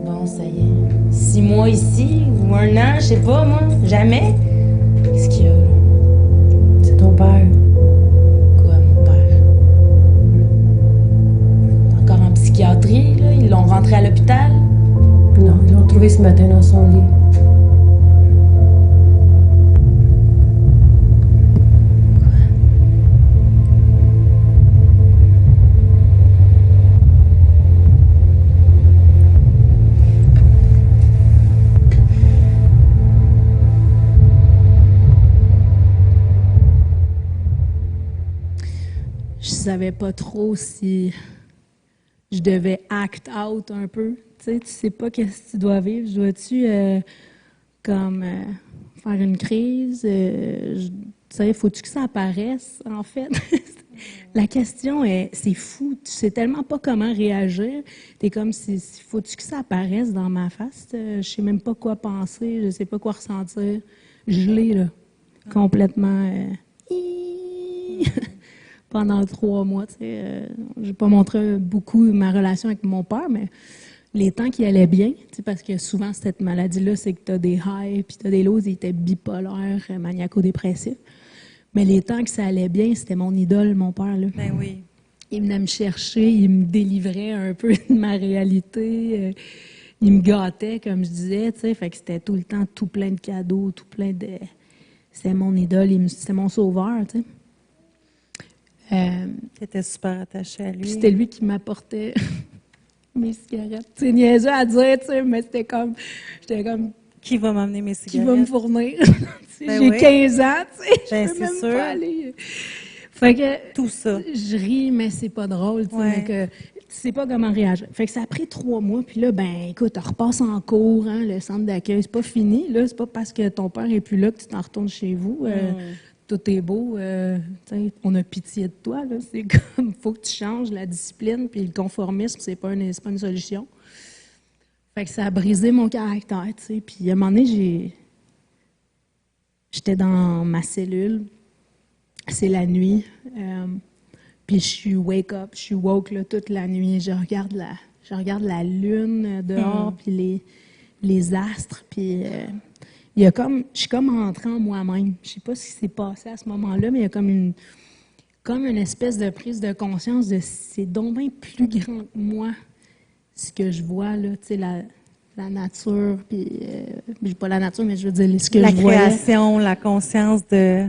Speaker 6: Bon, ça y est. 6 mois ici, ou 1 an, je sais pas, moi. Jamais. Qu'est-ce qu'il y a, là?
Speaker 5: C'est ton père.
Speaker 6: Quoi, mon père? Encore en psychiatrie, là? Ils l'ont rentré à l'hôpital?
Speaker 5: Non, ils l'ont trouvé ce matin dans son lit.
Speaker 1: savais pas trop si je devais act out un peu. Tu sais pas qu'est-ce que tu dois vivre. Je dois-tu faire une crise? Tu sais, faut-tu que ça apparaisse, en fait? La question est, c'est fou, tu sais tellement pas comment réagir. T'es comme, faut-tu que ça apparaisse dans ma face? Je sais même pas quoi penser, je sais pas quoi ressentir. Je l'ai, là, complètement... pendant 3 mois, tu sais. J'ai pas montré beaucoup ma relation avec mon père, mais les temps qui allaient bien, tu sais, parce que souvent, cette maladie-là, c'est que t'as des highs, puis t'as des lows, il était bipolaire, maniaco-dépressif. Mais les temps que ça allait bien, c'était mon idole, mon père, là.
Speaker 2: Ben oui.
Speaker 1: Il venait me chercher, il me délivrait un peu de ma réalité. Il me gâtait, comme je disais, tu sais. Fait que c'était tout le temps tout plein de cadeaux, tout plein de... C'était mon idole, c'était mon sauveur, tu sais.
Speaker 2: Tu étais super attachée à lui.
Speaker 1: C'était lui qui m'apportait mes cigarettes. C'est niaiseux à dire, tu sais, mais j'étais comme...
Speaker 2: Qui va m'amener mes cigarettes?
Speaker 1: Qui va me fournir?
Speaker 2: Ben
Speaker 1: j'ai
Speaker 2: oui.
Speaker 1: 15 ans, tu sais.
Speaker 2: Ben,
Speaker 1: je peux
Speaker 2: c'est
Speaker 1: même
Speaker 2: sûr.
Speaker 1: pas aller. Fait que...
Speaker 2: Tout ça.
Speaker 1: Je ris, mais c'est pas drôle, tu sais.
Speaker 2: Ouais.
Speaker 1: Mais que tu sais pas comment réagir. Fait que ça a pris 3 mois, puis là, ben écoute, on repasse en cours, hein, le centre d'accueil. C'est pas fini, là. C'est pas parce que ton père est plus là que tu t'en retournes chez vous. Tout est beau. Tu sais, on a pitié de toi, là. C'est comme, faut que tu changes la discipline, puis le conformisme, c'est pas une solution. Fait que ça a brisé mon caractère, tu sais. Puis à un moment donné, j'étais dans ma cellule. C'est la nuit. Puis je suis je suis woke là, toute la nuit. Je regarde la lune dehors, puis les astres. Puis je suis comme entrée en moi-même. Je sais pas ce qui s'est passé à ce moment-là, mais il y a comme une espèce de prise de conscience de c'est donc bien plus grand que moi ce que je vois là, tu sais la nature, puis pas la nature, mais je veux dire ce que
Speaker 2: La
Speaker 1: je voyais.
Speaker 2: création, la conscience de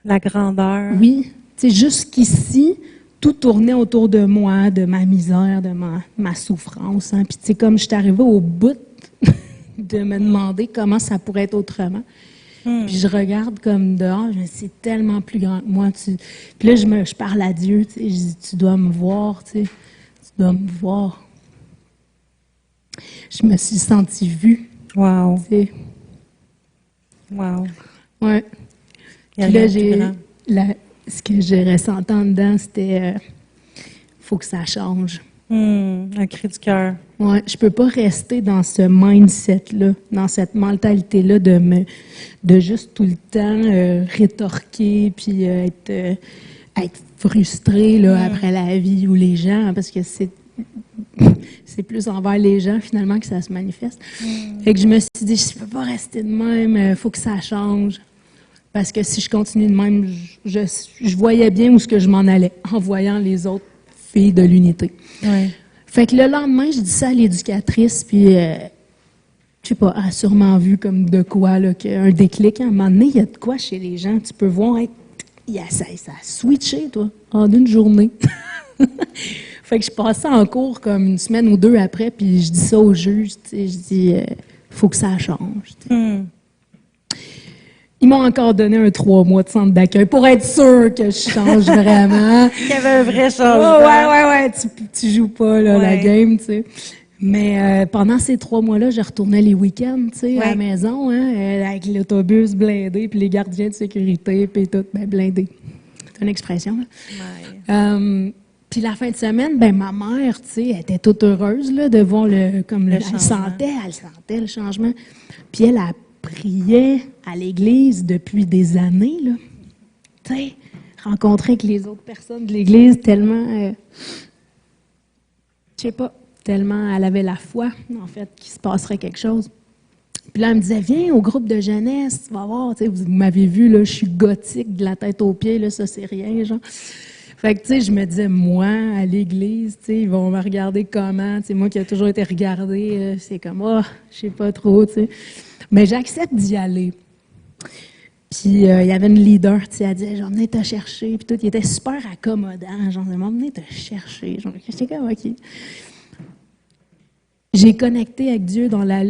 Speaker 2: la grandeur.
Speaker 1: Oui, tu sais, jusqu'ici, tout tournait autour de moi, de ma misère, de ma souffrance. Hein. Puis tu sais, comme je suis arrivée au bout de me demander comment ça pourrait être autrement. Puis je regarde comme dehors, je me dis, c'est tellement plus grand que moi. Puis là, je parle à Dieu, tu sais, je dis, tu dois me voir, tu sais, tu dois me voir. Je me suis sentie vue,
Speaker 2: Wow.
Speaker 1: tu sais.
Speaker 2: Wow.
Speaker 1: Ouais.
Speaker 2: Il y a
Speaker 1: Puis là,
Speaker 2: rien de plus grand.
Speaker 1: ce que j'ai ressenti en dedans, c'était faut que ça change.
Speaker 2: Un cri du cœur.
Speaker 1: Ouais, je peux pas rester dans ce mindset-là, dans cette mentalité-là de juste tout le temps rétorquer puis être frustré là, après la vie ou les gens, parce que c'est plus envers les gens finalement que ça se manifeste. Fait que je me suis dit, je peux pas rester de même, faut que ça change. Parce que si je continue de même, je voyais bien où ce que je m'en allais en voyant les autres filles de l'unité.
Speaker 2: Ouais.
Speaker 1: Fait que le lendemain, je dis ça à l'éducatrice, puis je sais pas, elle a sûrement vu comme de quoi, là, un déclic. À un moment donné, il y a de quoi chez les gens. Tu peux voir, ça a switché, toi, en une journée. Fait que je passais en cours comme une semaine ou 2 après, puis je dis ça au juge, tu sais, je dis, faut que ça change. Tu sais. Ils m'ont encore donné un 3 mois de centre d'accueil pour être sûr que je change vraiment.
Speaker 2: Il y avait un vrai changement.
Speaker 1: Ouais, tu joues pas là, la game, tu sais. Mais pendant ces 3 mois-là, je retournais les week-ends, tu sais, à la maison, hein, avec l'autobus blindé, puis les gardiens de sécurité, puis tout, ben blindé. C'est une expression, là. Puis la fin de semaine, ben ma mère, tu sais, elle était toute heureuse là, de voir elle sentait le changement. Puis elle priait à l'église depuis des années, là. Tu sais, rencontrer avec les autres personnes de l'église tellement, je sais pas, tellement elle avait la foi, en fait, qu'il se passerait quelque chose. Puis là, elle me disait, viens au groupe de jeunesse, tu vas voir, tu sais, vous m'avez vu, là, je suis gothique de la tête aux pieds, là, ça c'est rien, genre. Fait que, tu sais, je me disais, moi, à l'église, tu sais, ils vont me regarder comment, tu sais, moi qui ai toujours été regardée, c'est comme, je sais pas trop, tu sais. Mais j'accepte d'y aller. Puis, il y avait une leader, tu sais, elle disait, genre, venez te chercher, puis tout, il était super accommodant, genre, venez te chercher, genre, j'étais comme, OK. j'ai connecté avec Dieu dans la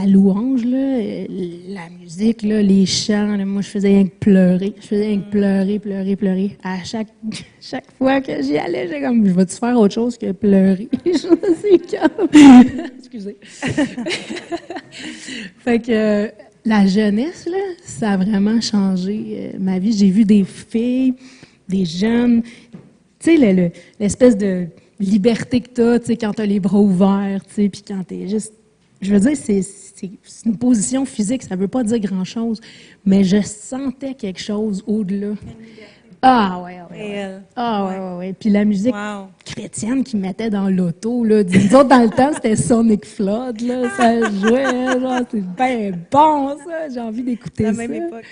Speaker 1: louange, là, la musique, là, les chants. Là, moi, je faisais rien que pleurer. Je faisais rien que pleurer, pleurer, pleurer. À chaque fois que j'y allais, j'ai comme, je vais-tu faire autre chose que pleurer? Je suis comme... Excusez. Fait que la jeunesse, là, ça a vraiment changé ma vie. J'ai vu des filles, des jeunes, tu sais, l'espèce de liberté que tu as, tu sais, quand tu as les bras ouverts, tu sais, puis quand tu es juste... Je veux dire, c'est une position physique, ça ne veut pas dire grand-chose, mais je sentais quelque chose au-delà. Ah, ouais, ouais.
Speaker 2: Réel.
Speaker 1: Ah, ouais, ouais, ouais. Puis la musique
Speaker 2: Wow.
Speaker 1: chrétienne qu'ils mettaient dans l'auto, là. Nous autres, dans le temps, c'était Sonic Flood, là. Ça jouait, genre, c'est bien bon, ça. J'ai envie d'écouter ça.
Speaker 2: La même époque.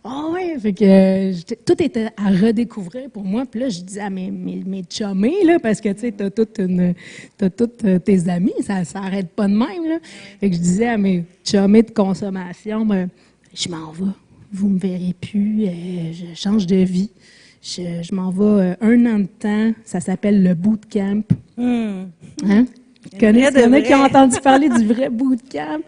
Speaker 1: Ah ouais, fait que tout était à redécouvrir pour moi. Puis là, je disais à mes chummés, là, parce que tu sais, t'as toutes tes amis, ça arrête pas de même, là. Fait que je disais à mes chummés de consommation, ben, je m'en vais. Vous me verrez plus, je change de vie. Je m'en vais 1 an de temps. Ça s'appelle le bootcamp. Hein? Il y en a qui ont entendu parler du vrai bootcamp.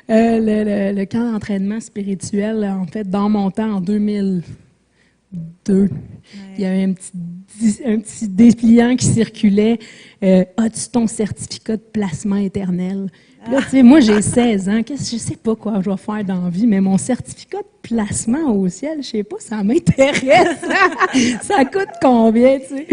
Speaker 1: Le camp d'entraînement spirituel, en fait, dans mon temps, en 2002, il y avait un petit dépliant qui circulait. As-tu ton certificat de placement éternel? Puis là, tu sais, moi, j'ai 16 ans. Je sais pas quoi je vais faire dans la vie, mais mon certificat de placement au ciel, je sais pas, ça m'intéresse. Ça coûte combien, tu sais?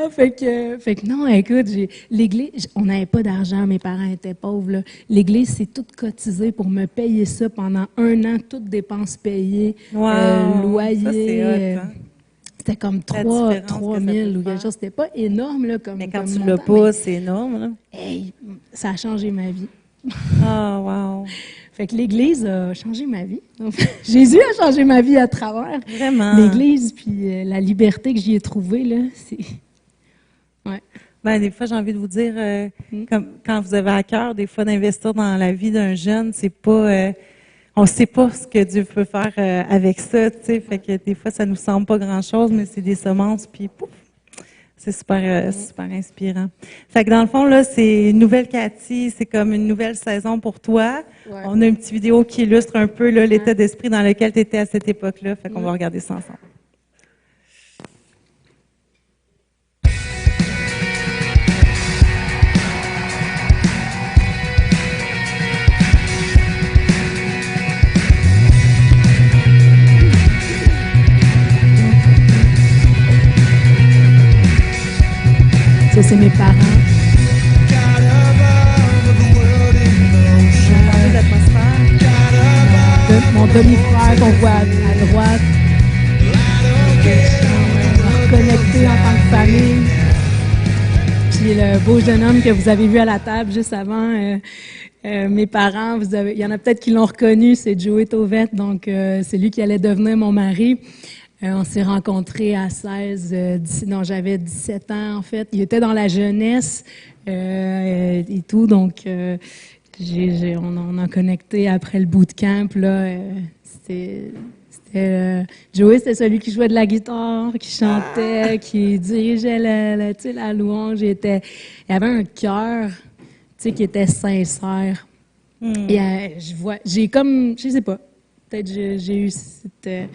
Speaker 1: Fait que non, écoute, l'église, on n'avait pas d'argent, mes parents étaient pauvres, là. L'église, c'est tout cotisé pour me payer ça pendant 1 an, toutes dépenses payées, loyer.
Speaker 2: Ça, c'est hot, hein?
Speaker 1: C'était comme 3 000 ou quelque chose. C'était pas énorme, là, comme.
Speaker 2: Mais quand
Speaker 1: comme
Speaker 2: tu
Speaker 1: montant,
Speaker 2: l'as pas, c'est énorme, là.
Speaker 1: Hey, ça a changé ma vie.
Speaker 2: Ah, wow.
Speaker 1: Fait que l'Église a changé ma vie. Donc, Jésus a changé ma vie à travers
Speaker 2: Vraiment.
Speaker 1: l'Église, puis la liberté que j'y ai trouvée, là, c'est... Ouais.
Speaker 2: Ben, des fois, j'ai envie de vous dire, comme, quand vous avez à cœur, des fois, d'investir dans la vie d'un jeune, c'est pas... on ne sait pas ce que Dieu peut faire avec ça, tu sais. Fait que des fois, ça nous semble pas grand-chose, mais c'est des semences, puis pouf! C'est super, super inspirant. Fait que dans le fond, là, c'est Nouvelle Cathy, c'est comme une nouvelle saison pour toi.
Speaker 1: Ouais.
Speaker 2: On a une petite vidéo qui illustre un peu là, l'état d'esprit dans lequel tu étais à cette époque-là. Fait qu'on va regarder ça ensemble.
Speaker 1: Ça, c'est mes parents.
Speaker 2: Changez d'atmosphère.
Speaker 1: Mon demi-frère qu'on voit à droite. On a reconnecté en tant que famille. Puis le beau jeune homme que vous avez vu à la table juste avant, mes parents, il y en a peut-être qui l'ont reconnu, c'est Joey Tauvette, donc c'est lui qui allait devenir mon mari. On s'est rencontrés à 16, j'avais 17 ans en fait. Il était dans la jeunesse et tout, donc on a connecté après le bootcamp. Là, Joey, c'était celui qui jouait de la guitare, qui chantait, qui dirigeait la louange. Il avait un cœur, qui était sincère. Et je sais pas, peut-être j'ai eu c'était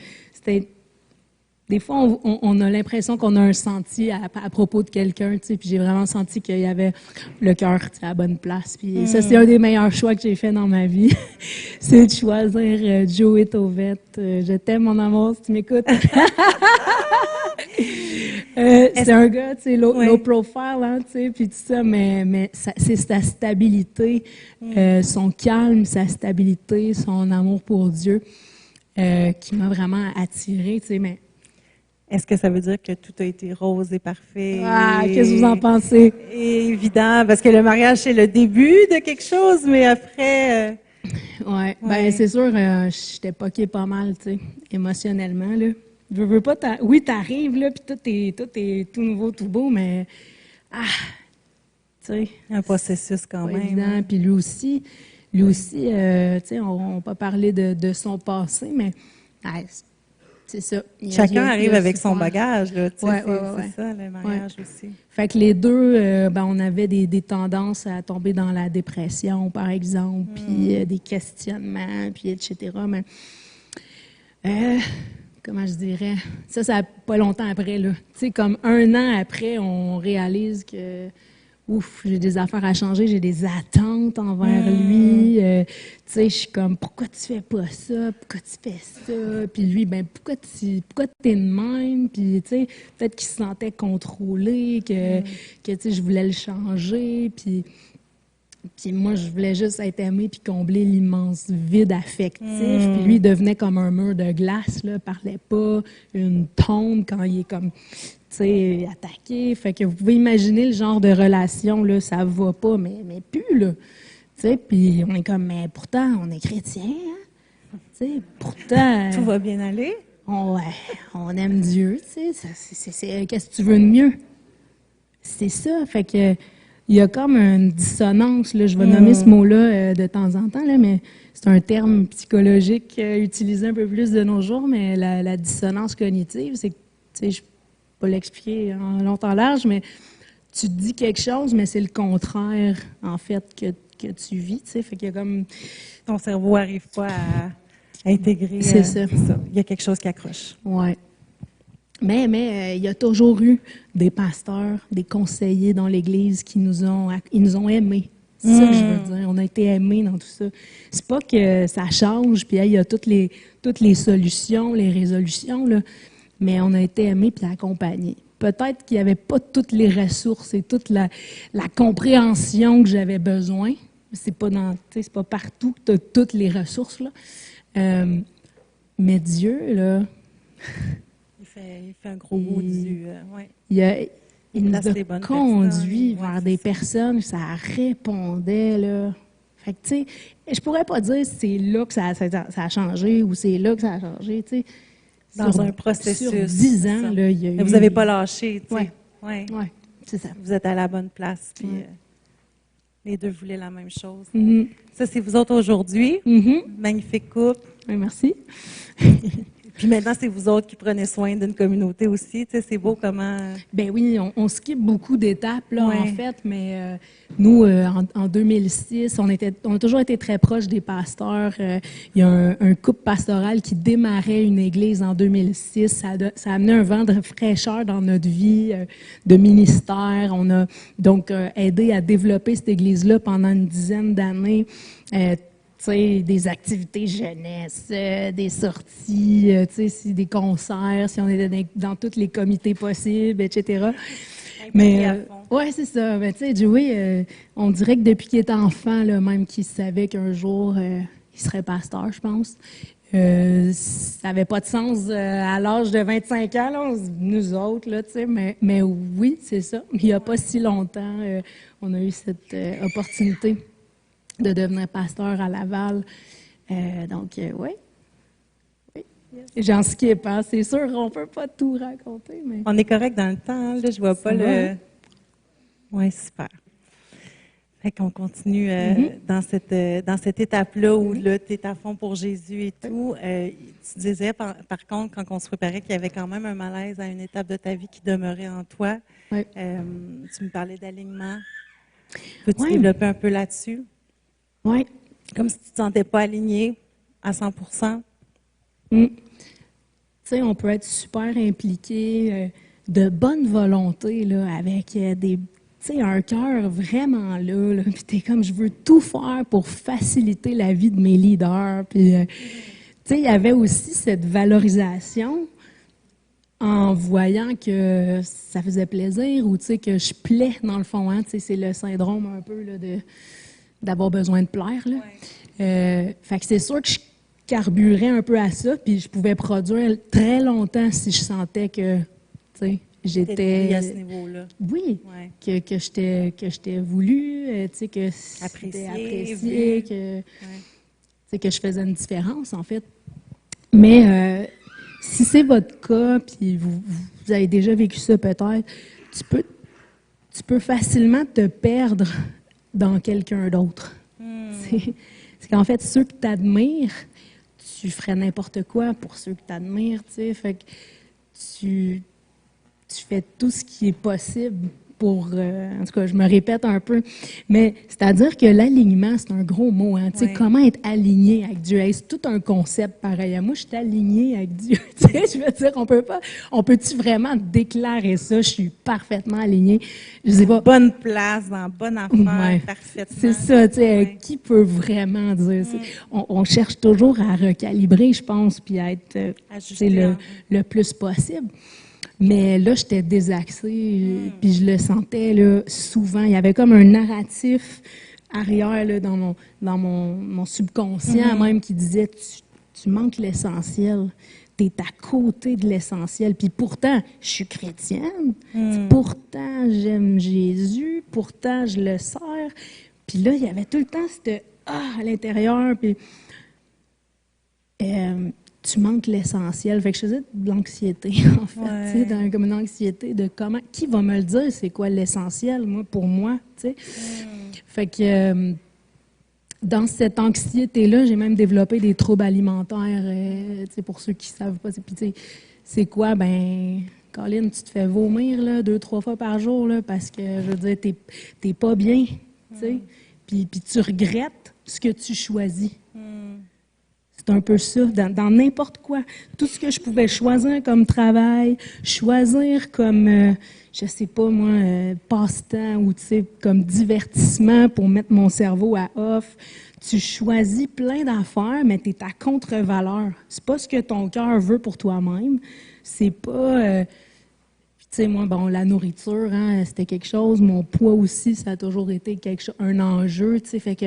Speaker 1: des fois, on a l'impression qu'on a un senti à propos de quelqu'un, puis j'ai vraiment senti qu'il y avait le cœur à la bonne place. Puis ça, c'est un des meilleurs choix que j'ai fait dans ma vie, c'est de choisir Joey Tauvette. Je t'aime, mon amour, si tu m'écoutes. C'est un gars, low profile, hein, puis tout ça, mais c'est sa stabilité, son calme, sa stabilité, son amour pour Dieu qui m'a vraiment attirée, mais...
Speaker 2: Est-ce que ça veut dire que tout a été rose et parfait?
Speaker 1: Ah, qu'est-ce que vous en pensez?
Speaker 2: Et évident, parce que le mariage, c'est le début de quelque chose, mais après...
Speaker 1: Ouais. Ben c'est sûr, j'étais poquée pas mal, émotionnellement, là. Je veux pas, oui, t'arrives, là, puis tout est tout nouveau, tout beau, mais... tu sais...
Speaker 2: Un processus quand même.
Speaker 1: Évident. Puis lui aussi, tu sais, on va pas parler de son passé, mais... c'est ça.
Speaker 2: Chacun
Speaker 1: Il y a
Speaker 2: arrive avec son
Speaker 1: souffert.
Speaker 2: bagage, là. Tu sais,
Speaker 1: Ouais,
Speaker 2: c'est ça, le mariage aussi.
Speaker 1: Fait que les deux, on avait des tendances à tomber dans la dépression, par exemple, puis des questionnements, puis etc. Mais comment je dirais? Ça pas longtemps après, là. Tu sais, comme 1 an après, on réalise que ouf, j'ai des affaires à changer, j'ai des attentes envers lui. Tu sais, je suis comme, pourquoi tu fais pas ça? Pourquoi tu fais ça? Puis lui, ben pourquoi t'es de même? Puis, tu sais, peut-être qu'il se sentait contrôlé, que tu sais, je voulais le changer. Puis moi, je voulais juste être aimée puis combler l'immense vide affectif. Puis lui, il devenait comme un mur de glace, là, parlait pas, une tombe quand il est comme, tu sais, attaqué. Fait que vous pouvez imaginer le genre de relation, là, ça va pas, mais plus, là. Tu sais, puis on est comme, mais pourtant, on est chrétien, hein? Tu sais, pourtant...
Speaker 2: Tout va bien aller.
Speaker 1: on aime Dieu, tu sais, qu'est-ce que tu veux de mieux? C'est ça, fait que... Il y a comme une dissonance, là, je vais nommer ce mot-là de temps en temps, là, mais c'est un terme psychologique utilisé un peu plus de nos jours, mais la dissonance cognitive, c'est que, tu sais, je ne peux pas l'expliquer en long en large, mais tu te dis quelque chose, mais c'est le contraire, en fait, que tu vis, tu sais, fait qu'il y a comme...
Speaker 2: Ton cerveau n'arrive pas à intégrer.
Speaker 1: C'est ça.
Speaker 2: Il y a quelque chose qui accroche.
Speaker 1: Ouais. Mais il y a toujours eu des pasteurs, des conseillers dans l'Église qui nous ont aimés. C'est ça que je veux dire. On a été aimés dans tout ça. C'est pas que ça change, puis il y a toutes les solutions, les résolutions, là, mais on a été aimés puis accompagnés. Peut-être qu'il n'y avait pas toutes les ressources et toute la compréhension que j'avais besoin. C'est pas pas partout que tu as toutes les ressources, là. Mais Dieu, là...
Speaker 2: Il fait un gros bout du... ouais.
Speaker 1: Il nous
Speaker 2: place
Speaker 1: a
Speaker 2: les bonnes
Speaker 1: conduits
Speaker 2: personnes.
Speaker 1: vers
Speaker 2: Ouais,
Speaker 1: des
Speaker 2: c'est ça.
Speaker 1: personnes, ça répondait, là. Fait que, tu sais, je pourrais pas dire c'est là que ça a changé ou c'est là que ça a changé, tu sais.
Speaker 2: Dans un processus.
Speaker 1: Sur 10
Speaker 2: c'est
Speaker 1: ans,
Speaker 2: ça.
Speaker 1: là, il y a eu...
Speaker 2: Mais vous n'avez pas lâché, tu sais.
Speaker 1: Ouais.
Speaker 2: Ouais.
Speaker 1: Oui, c'est ça.
Speaker 2: Vous êtes à la bonne place, puis
Speaker 1: Ouais.
Speaker 2: les deux voulaient la même chose.
Speaker 1: Mhm.
Speaker 2: Ça, c'est vous autres aujourd'hui.
Speaker 1: Mhm.
Speaker 2: Magnifique couple.
Speaker 1: Oui, merci.
Speaker 2: Puis maintenant, c'est vous autres qui prenez soin d'une communauté aussi. Tu sais, c'est beau comment...
Speaker 1: Ben oui, on skip beaucoup d'étapes, là,
Speaker 2: Ouais.
Speaker 1: en fait, mais nous, en 2006, on a toujours été très proches des pasteurs. Il y a un couple pastoral qui démarrait une église en 2006. Ça a amené un vent de fraîcheur dans notre vie de ministère. On a donc aidé à développer cette église-là pendant une dizaine d'années. Tu sais, des activités jeunesse, des sorties, tu sais, des concerts, si on était dans tous les comités possibles, etc. Mais
Speaker 2: à fond.
Speaker 1: ouais, c'est ça. Mais tu sais, Joey, on dirait que depuis qu'il est enfant, là, même qu'il savait qu'un jour il serait pasteur, je pense. Ça n'avait pas de sens à l'âge de 25 ans, là, nous autres, là, tu sais. Mais oui, c'est ça. Il n'y a pas si longtemps, on a eu cette opportunité de devenir pasteur à Laval. Donc, oui. J'en skip, hein. C'est sûr qu'on ne peut pas tout raconter, mais...
Speaker 2: On est correct dans le temps, là. Je vois pas
Speaker 1: Ça
Speaker 2: le...
Speaker 1: va?
Speaker 2: Oui, super. Fait qu'on continue dans cette étape-là où là, tu es à fond pour Jésus et tout. Tu disais, par contre, quand on se préparait, qu'il y avait quand même un malaise à une étape de ta vie qui demeurait en toi.
Speaker 1: Oui.
Speaker 2: Tu me parlais d'alignement. Peux-tu
Speaker 1: Ouais.
Speaker 2: développer un peu là-dessus?
Speaker 1: Oui.
Speaker 2: Comme si tu ne te sentais pas aligné à 100%.
Speaker 1: Tu sais, on peut être super impliqué, de bonne volonté, là, avec un cœur vraiment là. Puis t'es comme, je veux tout faire pour faciliter la vie de mes leaders. Puis, tu sais, il y avait aussi cette valorisation en voyant que ça faisait plaisir ou, tu sais, que je plais dans le fond. Hein, tu sais, c'est le syndrome un peu là, d'avoir besoin de plaire. Là. Fait que c'est sûr que je carburais un peu à ça, puis je pouvais produire très longtemps si je sentais que, tu sais, j'étais...
Speaker 2: à ce niveau-là.
Speaker 1: Oui,
Speaker 2: Ouais.
Speaker 1: que j'étais voulu, tu sais, que c'était apprécié,
Speaker 2: vu.
Speaker 1: que, tu sais, que je faisais une différence, en fait. Mais si c'est votre cas, puis vous avez déjà vécu ça peut-être, tu peux facilement te perdre dans quelqu'un d'autre. C'est qu'en fait, ceux que tu admires, tu ferais n'importe quoi pour ceux que tu admires, tu sais. Fait que tu fais tout ce qui est possible pour... en tout cas, je me répète un peu, mais c'est-à-dire que l'alignement, c'est un gros mot, hein, tu sais,
Speaker 2: Ouais.
Speaker 1: comment être aligné avec Dieu. Hey, c'est tout un concept pareil. Moi, je suis alignée avec Dieu, tu sais, je veux dire, on peut-tu vraiment déclarer ça? Je suis parfaitement alignée. Je sais pas.
Speaker 2: Bonne place, dans la bonne affaire,
Speaker 1: Ouais.
Speaker 2: parfaitement.
Speaker 1: C'est ça, tu sais,
Speaker 2: Ouais.
Speaker 1: qui peut vraiment dire? On cherche toujours à recalibrer, je pense, puis à être
Speaker 2: Ajuster,
Speaker 1: tu sais,
Speaker 2: hein.
Speaker 1: le plus possible. Mais là, j'étais désaxée, puis je le sentais là, souvent. Il y avait comme un narratif arrière là, dans mon subconscient même qui disait tu manques l'essentiel. Tu es à côté de l'essentiel. Puis pourtant, je suis chrétienne. Pourtant, j'aime Jésus. Pourtant, je le sers. Puis là, il y avait tout le temps cette à l'intérieur. Puis tu manques l'essentiel. Fait que je faisais de l'anxiété, en fait.
Speaker 2: Ouais.
Speaker 1: Tu sais, comme une anxiété de qui va me le dire, c'est quoi l'essentiel, pour moi, tu sais. Fait que dans cette anxiété-là, j'ai même développé des troubles alimentaires, tu sais, pour ceux qui ne savent pas. Puis, tu sais, c'est quoi? Ben, Colin, tu te fais vomir, là, 2-3 fois par jour, là, parce que, je veux dire, t'es pas bien, tu sais. Puis tu regrettes ce que tu choisis. C'est un peu ça, dans n'importe quoi. Tout ce que je pouvais choisir comme travail, choisir comme, je sais pas moi, passe-temps ou tu sais, comme divertissement pour mettre mon cerveau à off. Tu choisis plein d'affaires, mais tu es à contre-valeur. C'est pas ce que ton cœur veut pour toi-même. C'est pas... Puis, tu sais, moi, bon, la nourriture, hein, c'était quelque chose. Mon poids aussi, ça a toujours été un enjeu, tu sais. Fait que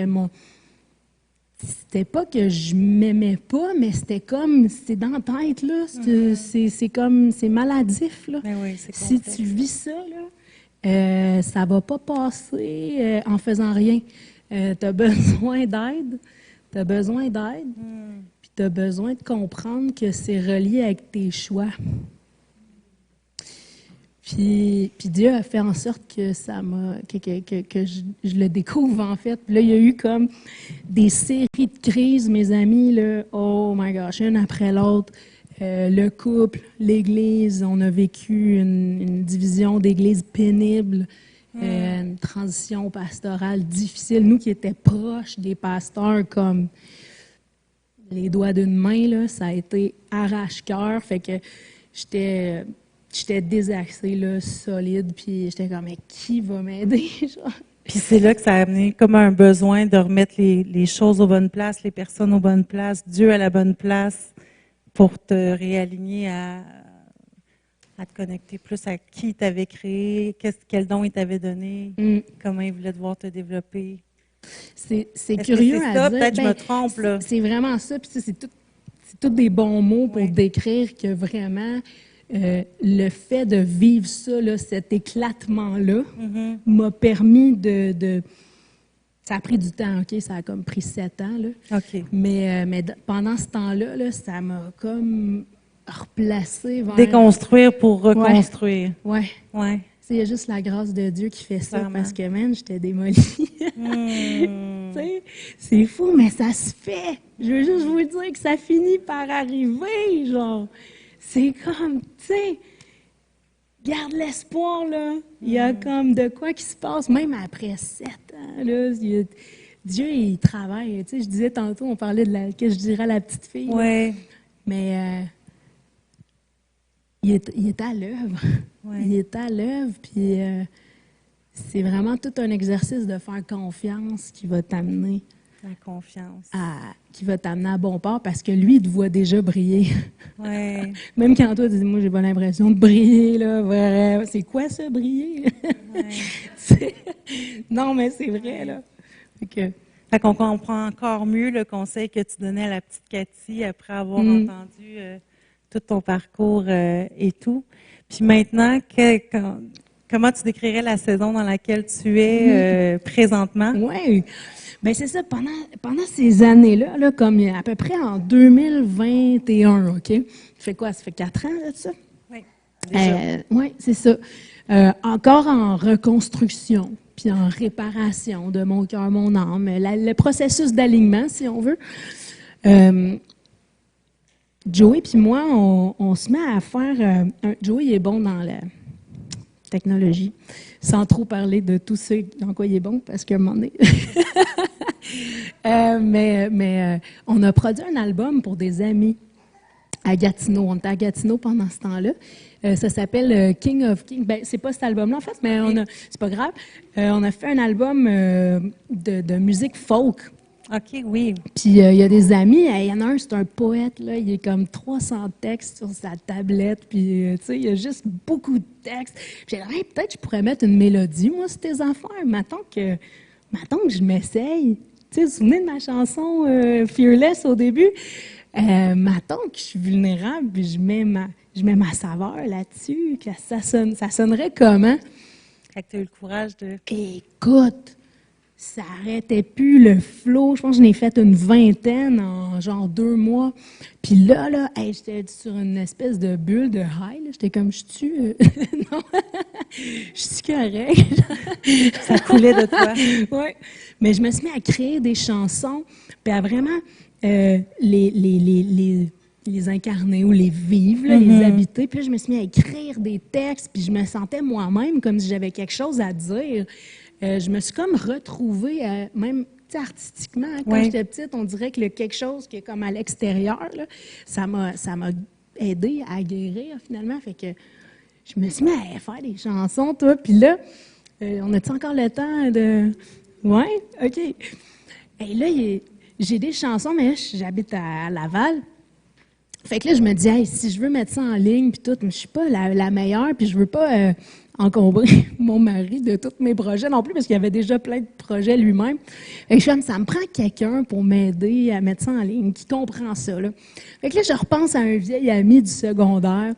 Speaker 1: c'était pas que je m'aimais pas, mais c'était comme, c'est dans la tête, là. C'est comme, c'est maladif, là.
Speaker 2: Ben oui, c'est
Speaker 1: Si
Speaker 2: complexe.
Speaker 1: tu vis ça, là, ça va pas passer en faisant rien. Tu as besoin d'aide. Tu as besoin d'aide. Puis tu as besoin de comprendre que c'est relié avec tes choix. Puis Dieu a fait en sorte que ça m'a que je le découvre, en fait. Puis là, il y a eu comme des séries de crises, mes amis, là, oh my gosh, une après l'autre. Le couple, l'Église, on a vécu une division d'Église pénible, une transition pastorale difficile. Nous qui étions proches des pasteurs comme les doigts d'une main, là, ça a été arrache-cœur. Fait que j'étais désaxée, là, solide, puis j'étais comme, mais qui va m'aider? Genre?
Speaker 2: Puis c'est là que ça a amené comme un besoin de remettre les choses aux bonnes places, les personnes aux bonnes places, Dieu à la bonne place, pour te réaligner à te connecter plus à qui t'avait créé, quel don il t'avait donné, comment il voulait devoir te développer.
Speaker 1: C'est
Speaker 2: Est-ce
Speaker 1: curieux
Speaker 2: que c'est
Speaker 1: à
Speaker 2: ça?
Speaker 1: dire.
Speaker 2: Peut-être que je me
Speaker 1: Ben,
Speaker 2: trompe, là.
Speaker 1: C'est vraiment ça, puis c'est tous des bons mots pour
Speaker 2: Ouais.
Speaker 1: décrire que vraiment, le fait de vivre ça, là, cet éclatement-là, m'a permis de... Ça a pris du temps, OK? Ça a comme pris 7 ans, là.
Speaker 2: OK.
Speaker 1: Mais pendant ce temps-là, là, ça m'a comme replacé vers...
Speaker 2: Déconstruire pour reconstruire.
Speaker 1: Ouais.
Speaker 2: Ouais.
Speaker 1: Il y a juste la grâce de Dieu qui fait ça,
Speaker 2: Clairement.
Speaker 1: parce que, man, j'étais démolie. Tu sais, c'est fou, mais ça se fait. Je veux juste vous dire que ça finit par arriver, genre. C'est comme, tu sais, garde l'espoir, là. Il y a comme de quoi qui se passe, même après 7 ans, là. Dieu, il travaille. Tu sais, je disais tantôt, on parlait que je dirais à la petite fille. là.
Speaker 2: Ouais.
Speaker 1: Mais il est à l'œuvre.
Speaker 2: Ouais.
Speaker 1: Il est à l'œuvre, puis c'est vraiment tout un exercice de faire confiance qui va t'amener
Speaker 2: La confiance.
Speaker 1: à bon port, parce que lui, il te voit déjà briller.
Speaker 2: Ouais.
Speaker 1: Même quand toi, tu dis, moi, j'ai pas l'impression de briller, là, vraiment. C'est quoi ça, briller? Non, mais c'est vrai, là.
Speaker 2: Fait qu'on comprend encore mieux le conseil que tu donnais à la petite Cathy après avoir entendu tout ton parcours et tout. Puis maintenant, comment tu décrirais la saison dans laquelle tu es présentement?
Speaker 1: Oui. Bien, c'est ça. Pendant ces années-là, là, comme à peu près en 2021, OK? Ça fait quoi? Ça fait 4 ans, là, de ça?
Speaker 2: Oui.
Speaker 1: Oui, c'est ça. Encore en reconstruction, puis en réparation de mon cœur, mon âme, le processus d'alignement, si on veut. Joey puis moi, on se met à faire... Joey est bon dans la technologie, sans trop parler de tout ce dans quoi il est bon, parce qu'à un moment donné... mais on a produit un album pour des amis à Gatineau. On était à Gatineau pendant ce temps-là. Ça s'appelle King of Kings. Ben, c'est pas cet album-là, en fait, mais c'est pas grave. On a fait un album de musique folk.
Speaker 2: OK, oui.
Speaker 1: Puis il y a des amis, il y en a un, c'est un poète, là, il a comme 300 textes sur sa tablette, puis tu sais, il y a juste beaucoup de textes. Puis j'ai dit, hey, peut-être que je pourrais mettre une mélodie, moi, sur tes affaires. Mettons que je m'essaye. Tu sais, vous vous souvenez de ma chanson Fearless au début? Mettons que je suis vulnérable, puis je mets ma saveur là-dessus, que ça sonnerait comment?
Speaker 2: Fait que tu as eu le courage de...
Speaker 1: Écoute, ça arrêtait plus le flow. Je pense que j'en ai fait une vingtaine en genre 2 mois. Puis là, hey, j'étais sur une espèce de bulle de high. Là. J'étais comme, je suis non, je suis correct.
Speaker 2: Ça coulait de toi.
Speaker 1: Oui. Mais je me suis mis à créer des chansons, puis à vraiment les incarner ou les vivre, là, les habiter. Puis là, je me suis mis à écrire des textes, puis je me sentais moi-même comme si j'avais quelque chose à dire. Je me suis comme retrouvée, même artistiquement, hein, quand j'étais petite, on dirait que quelque chose qui est comme à l'extérieur, là, ça m'a aidé à guérir finalement. Fait que je me suis mis à faire des chansons, toi. Puis là, on a-tu encore le temps de... Ouais? OK. Et là, j'ai des chansons, mais là, j'habite à Laval. Fait que là, je me dis, hey, si je veux mettre ça en ligne, puis tout, je suis pas la meilleure, puis je veux pas encombrer mon mari de tous mes projets non plus, parce qu'il y avait déjà plein de projets lui-même. Fait que je suis comme, ça me prend quelqu'un pour m'aider à mettre ça en ligne, qui comprend ça, là. Fait que là, je repense à un vieil ami du secondaire,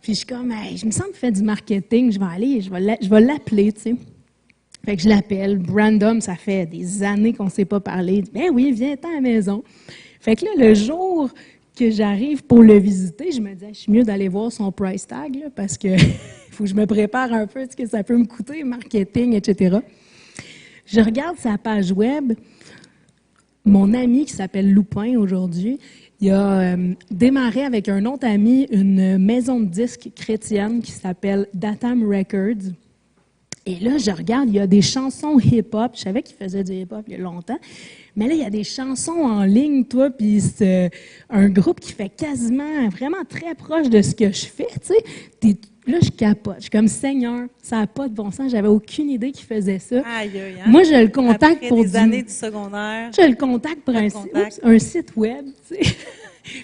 Speaker 1: puis je suis comme, hey, je me sens qu'il fait du marketing, je vais l'appeler, tu sais. Fait que je l'appelle. Random, ça fait des années qu'on ne s'est pas parlé. Il dit, ben oui, viens-t'en à la maison. Fait que là, le jour que j'arrive pour le visiter, je me dis, je suis mieux d'aller voir son price tag, là, parce que faut que je me prépare un peu, ce que ça peut me coûter, marketing, etc. Je regarde sa page web. Mon ami, qui s'appelle Loupin aujourd'hui, il a démarré avec un autre ami une maison de disques chrétienne qui s'appelle Datam Records. Et là, je regarde, il y a des chansons hip-hop. Je savais qu'il faisait du hip-hop il y a longtemps. Mais là, il y a des chansons en ligne, toi, puis c'est un groupe qui fait quasiment, vraiment très proche de ce que je fais, tu sais. Là, je capote. Je suis comme, Seigneur, ça n'a pas de bon sens. J'avais aucune idée qu'il faisait ça.
Speaker 2: Aïe, aïe, hein?
Speaker 1: Moi, je le contacte
Speaker 2: après
Speaker 1: pour
Speaker 2: des années du secondaire.
Speaker 1: Je le contacte pour un site web, tu sais.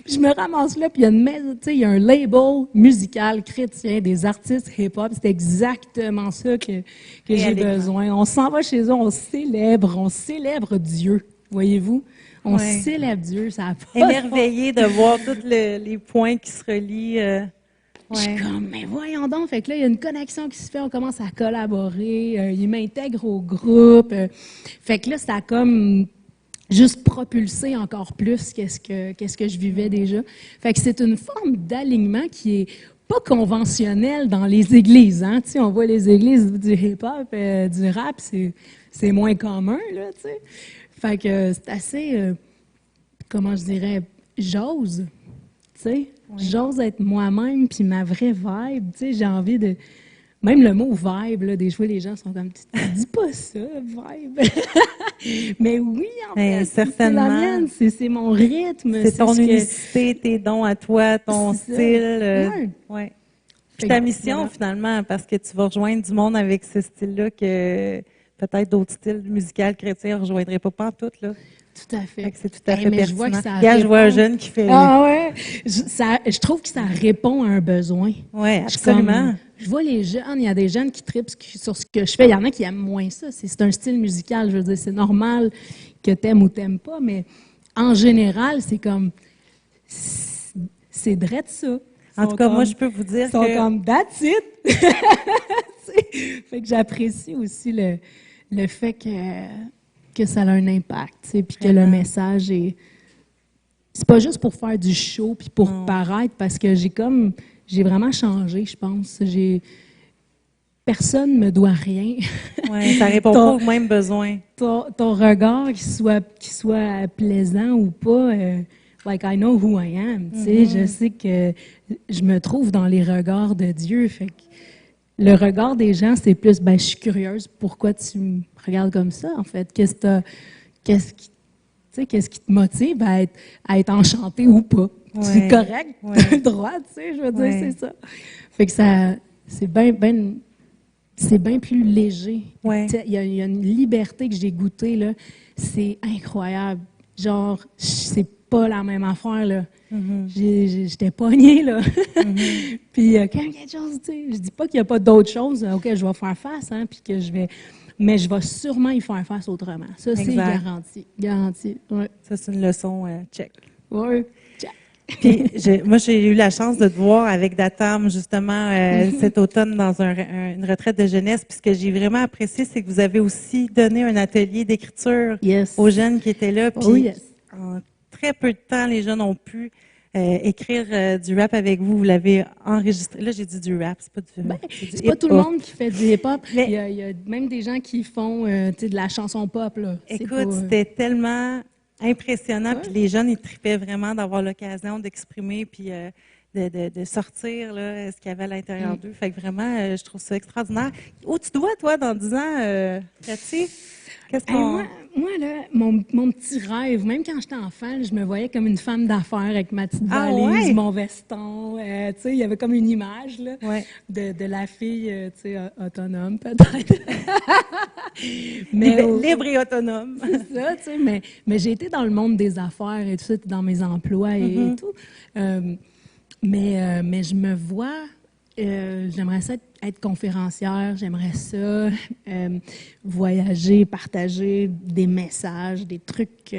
Speaker 1: Puis je me ramasse là, puis il y a une maison, tu sais, il y a un label musical chrétien, des artistes hip-hop. C'est exactement ça que j'ai besoin. On s'en va chez eux, on célèbre Dieu, voyez-vous. On célèbre Dieu, ça a pas
Speaker 2: émerveillé de voir tous les points qui se relient.
Speaker 1: Je suis comme, mais voyons donc. Fait que là, il y a une connexion qui se fait, on commence à collaborer, il m'intègre au groupe. Fait que là, ça a comme juste propulsé encore plus qu'est-ce que je vivais déjà. Fait que c'est une forme d'alignement qui est pas conventionnelle dans les églises. Hein? Tu sais, on voit les églises du hip-hop, du rap, c'est moins commun, là, tu sais. Fait que c'est assez, comment je dirais, j'ose, tu sais. J'ose être moi-même, puis ma vraie vibe, tu sais, j'ai envie de... Même le mot vibe, là, des fois, les gens sont comme, tu dis pas ça, vibe. Mais oui, en fait, c'est la mienne, c'est mon rythme.
Speaker 2: C'est ton unicité, tes dons à toi, ton style. Ouais. Puis ta mission, finalement, parce que tu vas rejoindre du monde avec ce style-là que peut-être d'autres styles musicaux chrétiens ne rejoindraient pas tout, là.
Speaker 1: Tout à fait.
Speaker 2: C'est tout à fait pertinent.
Speaker 1: Je vois que ça
Speaker 2: je vois un jeune qui fait...
Speaker 1: Ah ouais! Je trouve que ça répond à un besoin.
Speaker 2: Oui, absolument.
Speaker 1: Je vois les jeunes, il y a des jeunes qui trippent sur ce que je fais. Il y en a qui aiment moins ça. C'est un style musical, je veux dire, c'est normal que t'aimes ou t'aimes pas, mais en général, c'est comme... C'est drôle ça.
Speaker 2: En tout cas, moi, je peux vous dire
Speaker 1: que... Ils sont comme « that's it! » Fait que j'apprécie aussi le fait que ça a un impact, puis que le message est... C'est pas juste pour faire du show puis pour paraître, parce que j'ai vraiment changé, je pense. Personne ne me doit rien.
Speaker 2: Oui, ça répond pas aux mêmes besoins.
Speaker 1: Ton regard, qu'il soit plaisant ou pas, like I know who I am. Tu sais, je sais que je me trouve dans les regards de Dieu. Fait que le regard des gens, c'est plus, ben, je suis curieuse. Pourquoi tu me regardes comme ça, en fait? Qu'est-ce qui te motive à être enchanté ou pas?
Speaker 2: Ouais.
Speaker 1: C'est correct,
Speaker 2: Ouais.
Speaker 1: t'as le droit, tu sais, je veux dire,
Speaker 2: Ouais.
Speaker 1: c'est ça. Fait que c'est bien plus léger.
Speaker 2: Ouais.
Speaker 1: Tu sais, il y a une liberté que j'ai goûtée, là. C'est incroyable. Genre, c'est pas la même affaire, là. J'étais pognée, là. Puis quand il y a quelque chose, tu sais, je dis pas qu'il n'y a pas d'autres choses auxquelles je vais faire face, hein, puis que mais je vais sûrement y faire face autrement. Ça, c'est
Speaker 2: Exact.
Speaker 1: garanti. Garanti. Ouais.
Speaker 2: Ça, c'est une leçon check.
Speaker 1: Ouais. Check.
Speaker 2: Puis, moi, j'ai eu la chance de te voir avec Datam, justement, cet automne dans une retraite de jeunesse. Puis, ce que j'ai vraiment apprécié, c'est que vous avez aussi donné un atelier d'écriture
Speaker 1: Yes.
Speaker 2: aux jeunes qui étaient là. Puis,
Speaker 1: Oh, yes.
Speaker 2: en très peu de temps, les jeunes ont pu écrire du rap avec vous. Vous l'avez enregistré. Là, j'ai dit du rap, c'est pas du
Speaker 1: C'est pas tout le
Speaker 2: hip-hop.
Speaker 1: monde qui fait du hip-hop.
Speaker 2: Mais-
Speaker 1: Il y a même des gens qui font tu sais, de la chanson pop. Là. C'est
Speaker 2: Écoute,
Speaker 1: pas,
Speaker 2: c'était tellement impressionnant.
Speaker 1: Ouais.
Speaker 2: Puis les jeunes, ils tripaient vraiment d'avoir l'occasion d'exprimer puis de sortir là, ce qu'il y avait à l'intérieur d'eux. Fait que vraiment, je trouve ça extraordinaire. Où tu te vois, toi, dans 10 ans, Cathy? Qu'est-ce
Speaker 1: Hey,
Speaker 2: qu'on...
Speaker 1: moi, là, mon petit rêve, même quand j'étais enfant, là, je me voyais comme une femme d'affaires avec ma petite
Speaker 2: Ah,
Speaker 1: valise,
Speaker 2: ouais?
Speaker 1: mon veston. Tu sais, il y avait comme une image là,
Speaker 2: Ouais.
Speaker 1: de la fille tu sais, autonome, peut-être.
Speaker 2: Libre et autonome.
Speaker 1: C'est ça, tu sais, mais j'ai été dans le monde des affaires et tout ça, dans mes emplois et tout. Mais je me vois, j'aimerais ça être conférencière, j'aimerais ça voyager, partager des messages, des trucs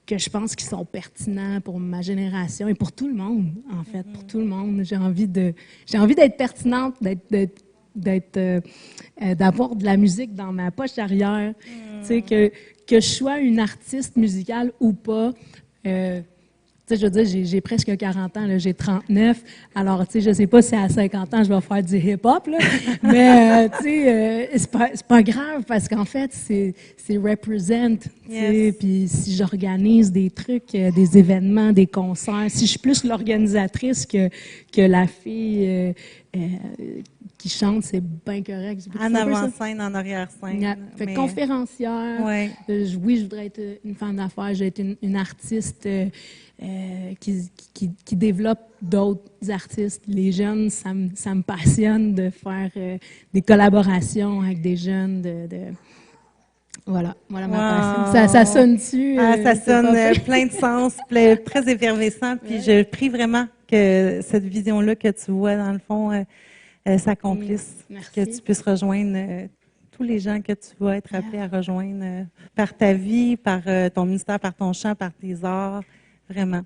Speaker 1: que je pense qui sont pertinents pour ma génération et pour tout le monde, en fait, pour tout le monde. J'ai envie d'être pertinente, d'avoir de la musique dans ma poche arrière, tu sais, que je sois une artiste musicale ou pas. Tu sais, je veux dire, j'ai presque 40 ans, là, j'ai 39. Alors, tu sais, je sais pas si à 50 ans, je vais faire du hip-hop, là. Mais, tu sais, c'est pas grave parce qu'en fait, c'est represent, tu sais.
Speaker 2: Yes.
Speaker 1: Puis si j'organise des trucs, des événements, des concerts, si je suis plus l'organisatrice que la fille qui chante, c'est bien correct. C'est
Speaker 2: En
Speaker 1: un peu ça.
Speaker 2: avant-scène, en arrière-scène.
Speaker 1: Yeah. Fait que conférencière,
Speaker 2: Ouais.
Speaker 1: oui, je voudrais être une femme d'affaires, je vais être une artiste qui développe d'autres artistes. Les jeunes, ça me passionne de faire des collaborations avec des jeunes. Voilà ma
Speaker 2: Wow.
Speaker 1: passion. Ça sonne-tu?
Speaker 2: Ça
Speaker 1: c'est
Speaker 2: sonne
Speaker 1: pas fait?
Speaker 2: plein de sens, très effervescent. Puis je prie vraiment que cette vision-là que tu vois, dans le fond, s'accomplisse.
Speaker 1: Merci.
Speaker 2: Que tu puisses rejoindre tous les gens que tu vas être appelé à rejoindre par ta vie, par ton ministère, par ton chant, par tes arts. Vraiment.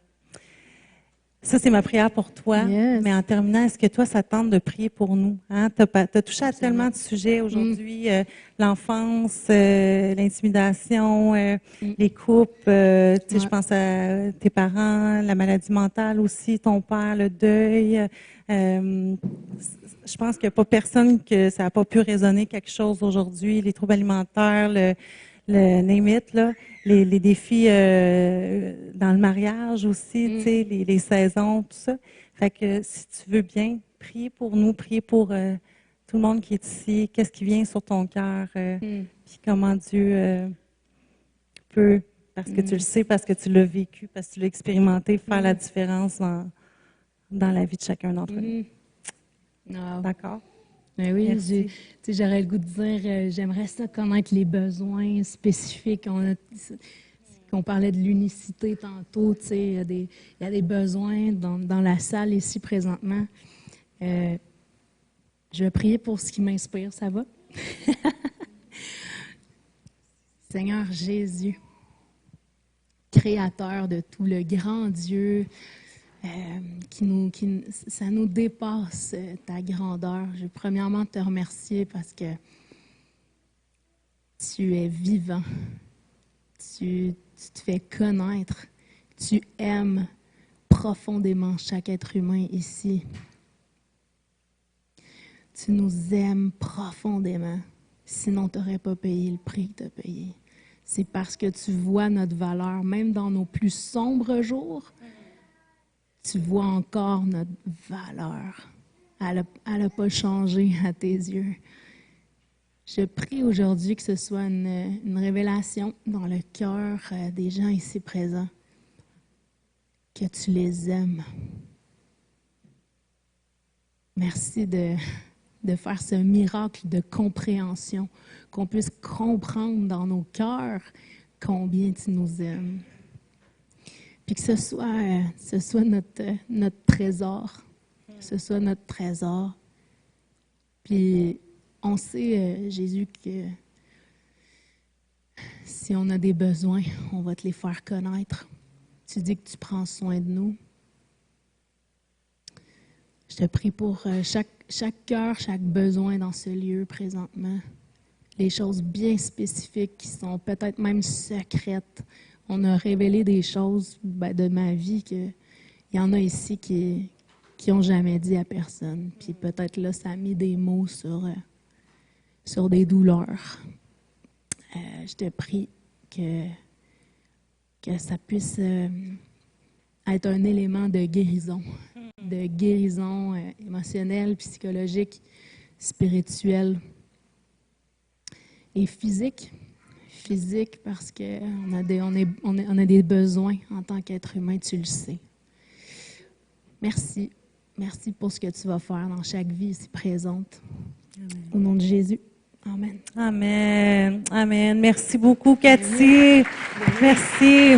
Speaker 2: Ça, c'est ma prière pour toi.
Speaker 1: Yes.
Speaker 2: Mais en terminant, est-ce que toi, ça te tente de prier pour nous? Hein? Tu as touché à tellement de sujets aujourd'hui. L'enfance, l'intimidation, les couples. Tu sais, je pense à tes parents, la maladie mentale aussi, ton père, le deuil. Je pense qu'il n'y a pas personne que ça n'a pas pu résonner quelque chose aujourd'hui. Les troubles alimentaires, le name it, là, les défis dans le mariage aussi, tu sais, les saisons, tout ça. Fait que si tu veux bien, prier pour nous, prier pour tout le monde qui est ici. Qu'est-ce qui vient sur ton cœur? Puis comment Dieu peut, parce que tu le sais, parce que tu l'as vécu, parce que tu l'as expérimenté, faire la différence dans la vie de chacun d'entre nous.
Speaker 1: Ah.
Speaker 2: D'accord?
Speaker 1: Ben oui,
Speaker 2: Merci.
Speaker 1: tu sais, j'aurais le goût de dire, j'aimerais ça connaître les besoins spécifiques. On parlait de l'unicité tantôt, tu sais, il y a des besoins dans la salle ici présentement. Je vais prier pour ce qui m'inspire, ça va? Seigneur Jésus, Créateur de tout, le grand Dieu, ça nous dépasse ta grandeur. Je veux premièrement te remercier parce que tu es vivant, tu te fais connaître, tu aimes profondément chaque être humain ici. Tu nous aimes profondément, sinon tu n'aurais pas payé le prix que tu as payé. C'est parce que tu vois notre valeur, même dans nos plus sombres jours, tu vois encore notre valeur. Elle n'a pas changé à tes yeux. Je prie aujourd'hui que ce soit une révélation dans le cœur des gens ici présents, que tu les aimes. Merci de faire ce miracle de compréhension, qu'on puisse comprendre dans nos cœurs combien tu nous aimes. Puis que ce soit notre trésor, que ce soit notre trésor. Puis on sait, Jésus, que si on a des besoins, on va te les faire connaître. Tu dis que tu prends soin de nous. Je te prie pour chaque cœur, chaque besoin dans ce lieu présentement. Les choses bien spécifiques qui sont peut-être même secrètes. On a révélé des choses de ma vie qu'il y en a ici qui n'ont jamais dit à personne. Puis peut-être là, ça a mis des mots sur des douleurs. Je te prie que ça puisse être un élément de guérison émotionnelle, psychologique, spirituelle et physique. Physique parce qu'on a des besoins en tant qu'être humain, tu le sais. Merci. Merci pour ce que tu vas faire dans chaque vie ici présente. Amen. Au nom de Jésus. Amen.
Speaker 2: Amen. Amen. Merci beaucoup, Cathy. Merci.